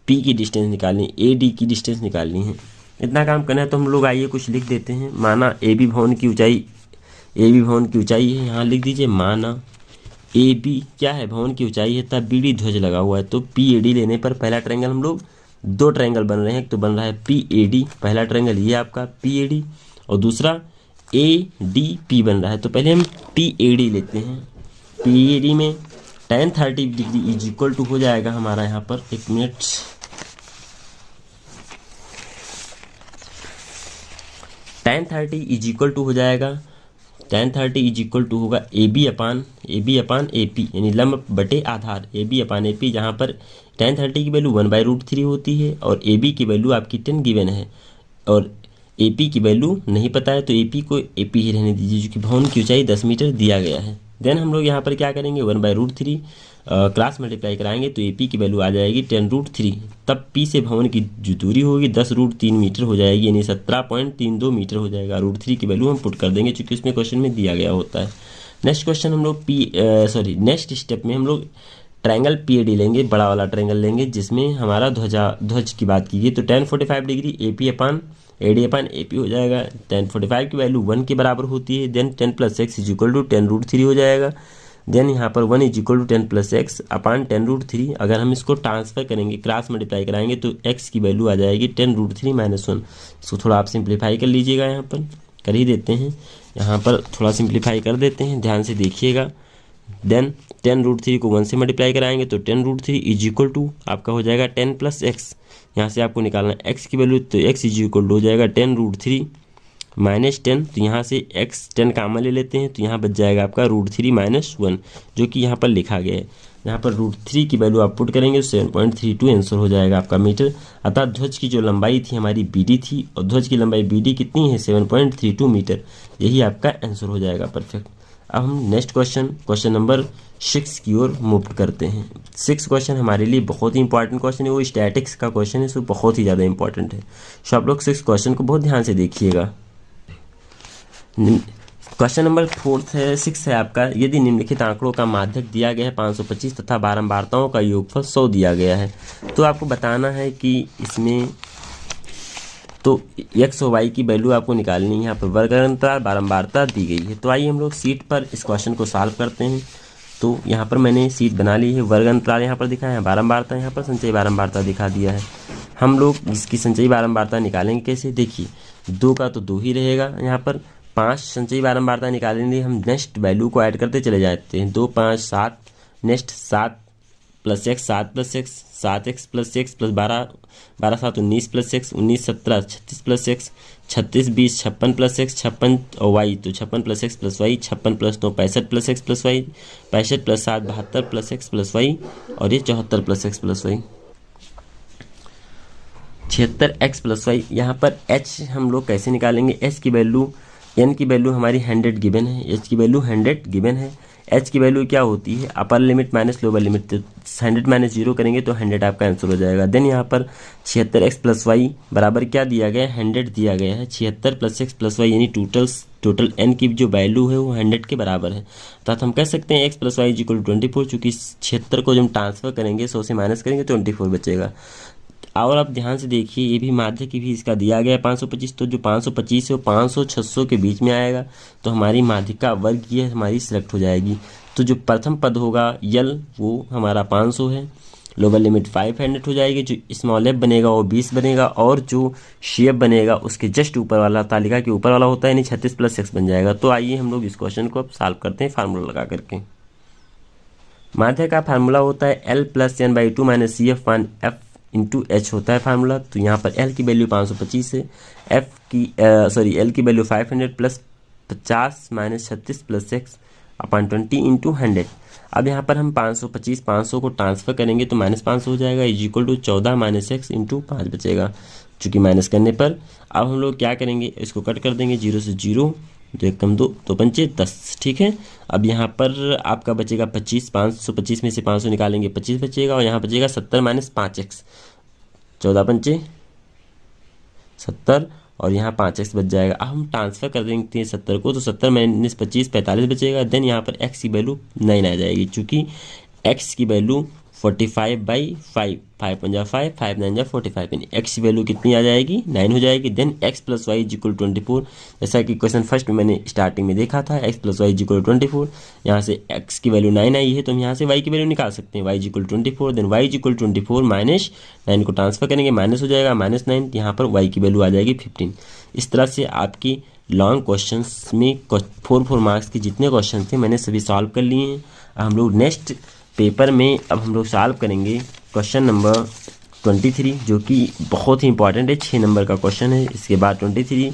पी की डिस्टेंस निकालनी है, ए डी की डिस्टेंस निकालनी है। इतना काम करना है। तो हम लोग आइए कुछ लिख देते हैं। माना ए बी भवन की ऊंचाई, ए बी भवन की ऊंचाई है, यहाँ लिख दीजिए माना ए बी क्या है, भवन की ऊंचाई है, तब बी डी ध्वज लगा हुआ है। तो पी ए डी लेने पर पहला ट्रायंगल हम लोग, दो ट्रायंगल बन रहे हैं। एक तो बन रहा है पी ए डी, पहला ट्रायंगल ये आपका पी ए डी, और दूसरा ए डी पी बन रहा है। तो पहले हम पी ए डी लेते हैं। पी ए डी में tan 30 degree is equal to हो जाएगा हमारा यहाँ पर, एक minute, tan 30 is equal to हो जाएगा, tan 30 इज इक्वल टू होगा A B upon A P, यानी लंब बटे आधार A B upon A P, जहाँ पर tan 30 की वैल्यू 1/√3 होती है और ए बी की वैल्यू आपकी 10 गिवन है और ए पी की वैल्यू नहीं पता है, तो ए पी को ए पी ही रहने दीजिए क्योंकि भवन की ऊंचाई 10 मीटर दिया गया है। देन हम लोग यहाँ पर क्या करेंगे, 1/√3 क्लास मल्टीप्लाई कराएंगे तो ए पी की वैल्यू आ जाएगी 10√3, तब पी से भवन की जो दूरी होगी 10√3 मीटर हो जाएगी, यानी 17.32 मीटर हो जाएगा। √3 की वैल्यू हम पुट कर देंगे चूँकि उसमें क्वेश्चन में दिया गया होता है। नेक्स्ट क्वेश्चन हम लोग नेक्स्ट स्टेप में हम लोग ट्रायंगल पी ए डी लेंगे, बड़ा वाला ट्रायंगल लेंगे जिसमें हमारा ध्वज की बात की गई। तो tan 45 degree A P upon A D upon A P हो जाएगा। tan 45 की वैल्यू 1 के बराबर होती है। Then 10 + x is equal to 10√3 हो जाएगा। देन यहाँ पर 1 is equal to 10 + x upon 10√3। अगर हम इसको ट्रांसफर करेंगे, क्रॉस मल्टीप्लाई कराएंगे तो x की वैल्यू आ जाएगी 10√3 - 1। इसको थोड़ा आप सिंप्लीफाई कर लीजिएगा, यहाँ पर कर ही देते हैं, यहाँ पर थोड़ा सिंप्लीफाई कर देते हैं, ध्यान से देखिएगा। देन 10√3 को 1 से मल्टीप्लाई कराएंगे तो 10√3 इज इक्वल टू आपका हो जाएगा 10 + x। यहाँ से आपको निकालना है x की वैल्यू, तो x इज इक्वल टू हो जाएगा 10√3 - 10। तो यहाँ से x 10 कॉमन ले लेते हैं तो यहाँ बच जाएगा आपका √3 - 1, जो कि यहाँ पर लिखा गया है। यहाँ पर √3 की वैल्यू आप पुट करेंगे 7.32 आंसर हो जाएगा आपका मीटर। अतः ध्वज की जो लंबाई थी हमारी BD थी और ध्वज की लंबाई BD कितनी है, 7.32 मीटर। यही आपका आंसर हो जाएगा, परफेक्ट। अब हम नेक्स्ट क्वेश्चन नंबर 6 की ओर मूव करते हैं। 6 क्वेश्चन हमारे लिए बहुत ही इंपॉर्टेंट क्वेश्चन है, वो स्टैटिक्स का क्वेश्चन है, सो बहुत ही ज़्यादा इंपॉर्टेंट है। सो आप लोग 6 क्वेश्चन को बहुत ध्यान से देखिएगा। क्वेश्चन नंबर 6 है आपका, यदि निम्नलिखित आंकड़ों का माध्यक दिया गया है 525 तथा बारंबारताओं का योगफल 100 दिया गया है, तो आपको बताना है कि इसमें तो एक्स और वाई की वैल्यू आपको निकालनी है। यहाँ पर वर्ग अंतराल बारंबारता दी गई है। तो आइए हम लोग शीट पर इस क्वेश्चन को सॉल्व करते हैं। तो यहाँ पर मैंने शीट बना ली है। वर्ग अंतराल यहाँ पर दिखा है, बारंबारता यहाँ पर संचयी बारंबारता दिखा दिया है। हम लोग इसकी संचयी बारंबारता निकालेंगे कैसे, देखिए 2 का तो 2 ही रहेगा। यहाँ पर 5 संचयी बारंबारता निकालेंगे, हम नेक्स्ट वैल्यू को ऐड करते चले जाते हैं। 2 5 7, next 7 plus x, 7 plus x, 7x plus x plus 12, 12 7 19 plus x, 19 17 36 plus x, 36 20 56 plus x, 56 और वाई तो 56 plus x plus y, 56 plus 9 65 plus x plus y, 65 plus 7 72 plus x plus y, और ये 74 plus x plus y, 76x plus y. यहाँ पर h हम लोग कैसे निकालेंगे, h की वैल्यू, n की वैल्यू हमारी 100 गिवन है, h की वैल्यू 100 गिवन है। h की वैल्यू क्या होती है, upper limit minus lower limit, 100 minus 0 करेंगे तो 100 आपका आंसर हो जाएगा। देन यहाँ पर 76x प्लस वाई बराबर क्या दिया गया है, 100 दिया गया है। 76 प्लस एक्स प्लस वाई यानी टोटल n की जो वैल्यू है वो 100 के बराबर है। तो हम कह सकते हैं x plus y is equal to 24, चूँकि 76 को जब ट्रांसफर करेंगे 100 से माइनस करेंगे तो 24 बचेगा। और आप ध्यान से देखिए, ये भी माध्य की भी इसका दिया गया है 525, तो जो 525 है वो 500 600 के बीच में आएगा। तो हमारी माध्यिका वर्ग ये हमारी सिलेक्ट हो जाएगी। तो जो प्रथम पद होगा यल वो हमारा 500 है, लोअर लिमिट 500 हो जाएगी। जो स्मॉल एफ बनेगा वो 20 बनेगा, और जो शेप बनेगा उसके जस्ट ऊपर वाला, तालिका के ऊपर वाला होता है, यानी 36 प्लस एक्स बन जाएगा। तो आइए हम लोग इस क्वेश्चन को अब सॉल्व करते हैं फार्मूला लगा करके। माध्य का फार्मूला होता है L plus n/2 minus CF one F into H होता है फार्मूला। तो यहाँ पर L की वैल्यू 525 है, L की value 500 plus 50 minus 36 plus x upon 20 into 100। अब यहाँ पर हम 525 500 को ट्रांसफर करेंगे तो माइनस 500 हो जाएगा, is equal to 14 minus x into 5 बचेगा। चूँकि माइनस करने पर अब हम लोग क्या करेंगे, इसको कट कर देंगे, 0 से 0, 2 1 कम 2, 2 पंचे 10, ठीक है। अब यहाँ पर आपका बचेगा 25, 525 में से 500 निकालेंगे 25 बचेगा, और यहाँ बचेगा 70 माइनस 5x, 14 पंचे 70, और यहाँ 5x बच जाएगा। अब हम ट्रांसफर कर देंगे 70 को, तो 70 माइनस 25 45 बचेगा। देन यहाँ पर x की वैल्यू 9 आ जाएगी, चूँकि x की वैल्यू 45/5, 5 पंजा 5, 5 9 जा 45, यानी x की वैल्यू कितनी आ जाएगी, 9 हो जाएगी। Then x plus y is equal 24, जैसा कि क्वेश्चन फर्स्ट में मैंने स्टार्टिंग में देखा था, x plus y is equal 24। यहाँ से x की वैल्यू 9 आई है, तो हम यहाँ से y की वैल्यू निकाल सकते हैं, y is equal 24। Then y is equal 24 minus 9 को ट्रांसफर करेंगे, माइनस हो जाएगा -9, यहाँ पर y की वैल्यू आ जाएगी 15। इस तरह से आपकी लॉन्ग क्वेश्चन में 4 मार्क्स के जितने क्वेश्चन थे मैंने सभी सॉल्व कर लिए हैं। हम लोग नेक्स्ट पेपर में अब हम लोग सॉल्व करेंगे क्वेश्चन नंबर 23, जो कि बहुत ही इंपॉर्टेंट है, 6 नंबर का क्वेश्चन है। इसके बाद 23,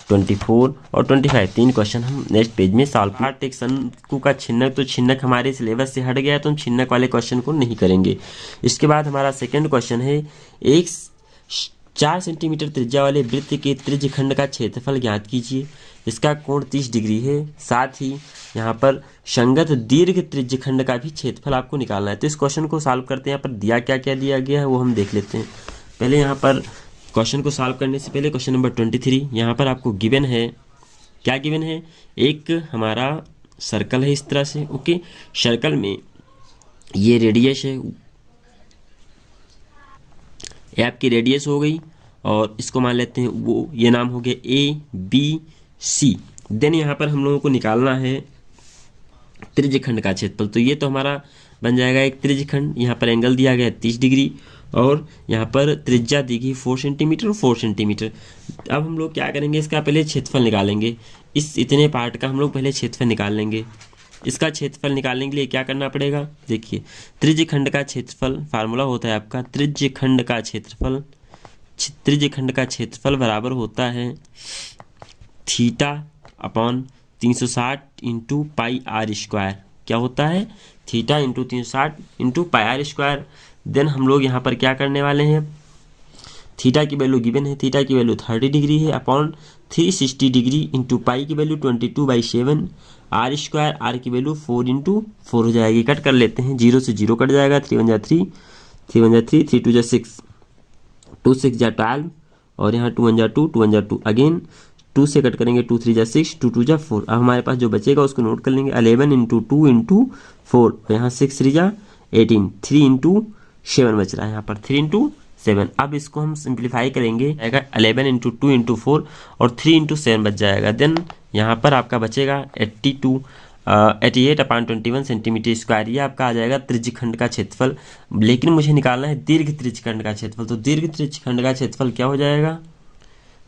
24 और 25 3 क्वेश्चन हम नेक्स्ट पेज में सॉल्व करेंगे। एक शंकु का छिन्नक, तो छिन्नक हमारे सिलेबस से हट गया, तो हम छिन्नक वाले क्वेश्चन को नहीं करेंगे। इसके बाद हमारा सेकेंड क्वेश्चन है, एक 4 सेंटीमीटर त्रिज्या वाले वृत्त के त्रिज्य खंड का क्षेत्रफल ज्ञात कीजिए, जिसका कोण 30 डिग्री है। साथ ही यहाँ पर संगत दीर्घ त्रिज्य खंड का भी क्षेत्रफल आपको निकालना है। तो इस क्वेश्चन को सॉल्व करते हैं। यहाँ पर दिया क्या क्या दिया गया है वो हम देख लेते हैं। पहले यहाँ पर क्वेश्चन को सॉल्व करने से पहले क्वेश्चन नंबर 23, यहाँ पर आपको गिवन है, क्या गिवन है, एक हमारा सर्कल है इस तरह से, ओके। सर्कल में ये रेडियस है, ये आपकी रेडियस हो गई, और इसको मान लेते हैं वो, ये नाम हो गया ABC। देन यहाँ पर हम लोगों को निकालना है त्रिज्यखंड का क्षेत्रफल। तो ये तो हमारा बन जाएगा एक त्रिज्यखंड, यहाँ पर एंगल दिया गया है 30 डिग्री, और यहाँ पर त्रिज्या दी गई 4 सेंटीमीटर और 4 सेंटीमीटर। अब हम लोग क्या करेंगे, इसका पहले क्षेत्रफल निकालेंगे। इस इतने पार्ट का हम लोग पहले क्षेत्रफल निकाल लेंगे। इसका क्षेत्रफल निकालने के लिए क्या करना पड़ेगा, देखिए त्रिज्यखंड का क्षेत्रफल फार्मूला होता है आपका, त्रिज्यखंड का क्षेत्रफल बराबर होता है theta upon 360 into pi r square. क्या होता है, theta into 360 into pi r square. Then हम लोग यहाँ पर क्या करने वाले हैं, थीटा की वैल्यू गिवन है, थीटा की वैल्यू 30 डिग्री है, अपॉन 360 डिग्री इंटू पाई की वैल्यू 22/7, आर स्क्वायर, आर की वैल्यू 4 इंटू 4 हो जाएगी। कट कर लेते हैं, 0 से 0 कट जाएगा, 3 1 जा 3, 3 1 जा 3, 3 2 जा 6, 2 6 जा 12, और यहाँ 2 1 जा 2, 2 1 जा 2, अगेन 2 से कट करेंगे, 2 3 जा 6, 2 2 जा 4। अब हमारे पास जो बचेगा उसको नोट कर लेंगे, 11 इंटू 2 इंटू 4, यहाँ 6 3 जा 18, 3 इंटू 7 बच रहा है, यहाँ पर 3 इंटू 7। अब इसको हम सिंप्लीफाई करेंगे, आएगा 11 इंटू 2 इंटू 4 और 3 इंटू 7 बच जाएगा। देन यहाँ पर आपका बचेगा 88/21 सेंटीमीटर स्क्वायर। ये आपका आ जाएगा त्रिज्यखंड का क्षेत्रफल। लेकिन मुझे निकालना है दीर्घ त्रिज्यखंड का क्षेत्रफल। तो दीर्घ त्रिज्यखंड का क्षेत्रफल क्या हो जाएगा?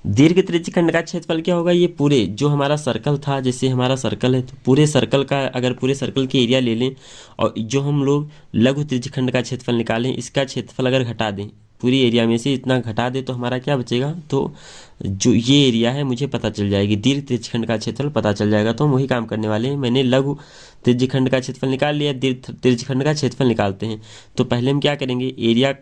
दीर्घ त्रिज्यखंड का क्षेत्रफल क्या होगा? ये पूरे जो हमारा सर्कल था, जैसे हमारा सर्कल है तो पूरे सर्कल का, अगर पूरे सर्कल की एरिया ले लें और जो हम लोग लघु त्रिज्यखंड का क्षेत्रफल निकालें, इसका क्षेत्रफल अगर घटा दें, पूरी एरिया में से इतना घटा दे तो हमारा क्या बचेगा? तो जो ये एरिया है मुझे पता चल जाएगी, दीर्घ त्रिज्यखंड का क्षेत्रफल पता चल जाएगा। तो हम वही काम करने वाले हैं। मैंने लघु त्रिज्यखंड का क्षेत्रफल निकाल लिया, दीर्घ त्रिज्यखंड का क्षेत्रफल निकालते हैं। तो पहले हम क्या करेंगे, एरिया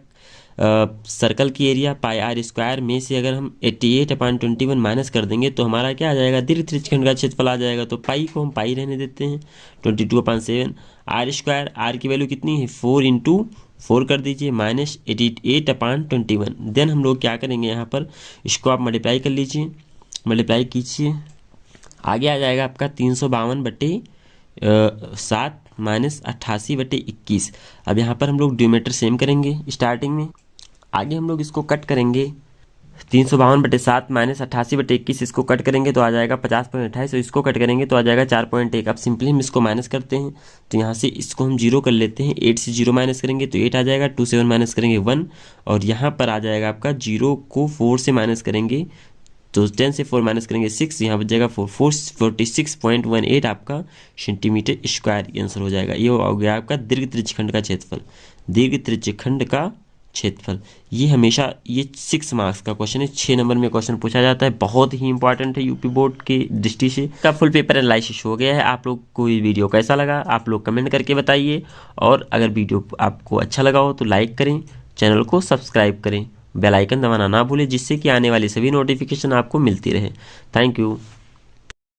सर्कल की एरिया पाई आर स्क्वायर में से अगर हम 88/21 माइनस कर देंगे तो हमारा क्या आ जाएगा? दीर्घ त्रिज्यखंड का क्षेत्रफल आ जाएगा। तो पाई को हम पाई रहने देते हैं, 22/7 आर स्क्वायर। आर की वैल्यू कितनी है? 4 इंटू 4 कर दीजिए माइनस 88/21। देन हम लोग क्या करेंगे, यहाँ पर इसको आप मल्टीप्लाई कर लीजिए, मल्टीप्लाई कीजिए, आगे आ जाएगा आपका 352/7 माइनस 88/21। अब यहाँ पर हम लोग डिनोमिनेटर सेम करेंगे स्टार्टिंग में, आगे हम लोग इसको कट करेंगे, 352/7 माइनस 88/21 इसको कट करेंगे तो आ जाएगा 50.28 और इसको कट करेंगे तो आ जाएगा 4.1। अब सिंपली हम इसको माइनस करते हैं तो यहाँ से इसको हम 0 कर लेते हैं। 8 से 0 माइनस करेंगे तो 8 आ जाएगा, 2 से 1 माइनस करेंगे 1 और यहाँ पर आ जाएगा आपका 0 को 4 से माइनस करेंगे तो 10 से 4 माइनस करेंगे 6, यहाँ बच जाएगा 46.18 आपका सेंटीमीटर स्क्वायर आंसर हो जाएगा। ये हो गया आपका दीर्घ त्रिज्यखंड का क्षेत्रफल। दीर्घ त्रिज्यखंड का क्षेत्रफल ये हमेशा ये 6 मार्क्स का क्वेश्चन है, 6 नंबर में क्वेश्चन पूछा जाता है, बहुत ही इंपॉर्टेंट है यूपी बोर्ड की दृष्टि से। का फुल पेपर एनालिसिस हो गया है। आप लोग को ये वीडियो कैसा लगा आप लोग कमेंट करके बताइए, और अगर वीडियो आपको अच्छा लगा हो तो लाइक करें, चैनल को सब्सक्राइब करें, बेल आइकन दबाना ना भूलें जिससे कि आने वाली सभी नोटिफिकेशन आपको मिलती रहे। Thank you.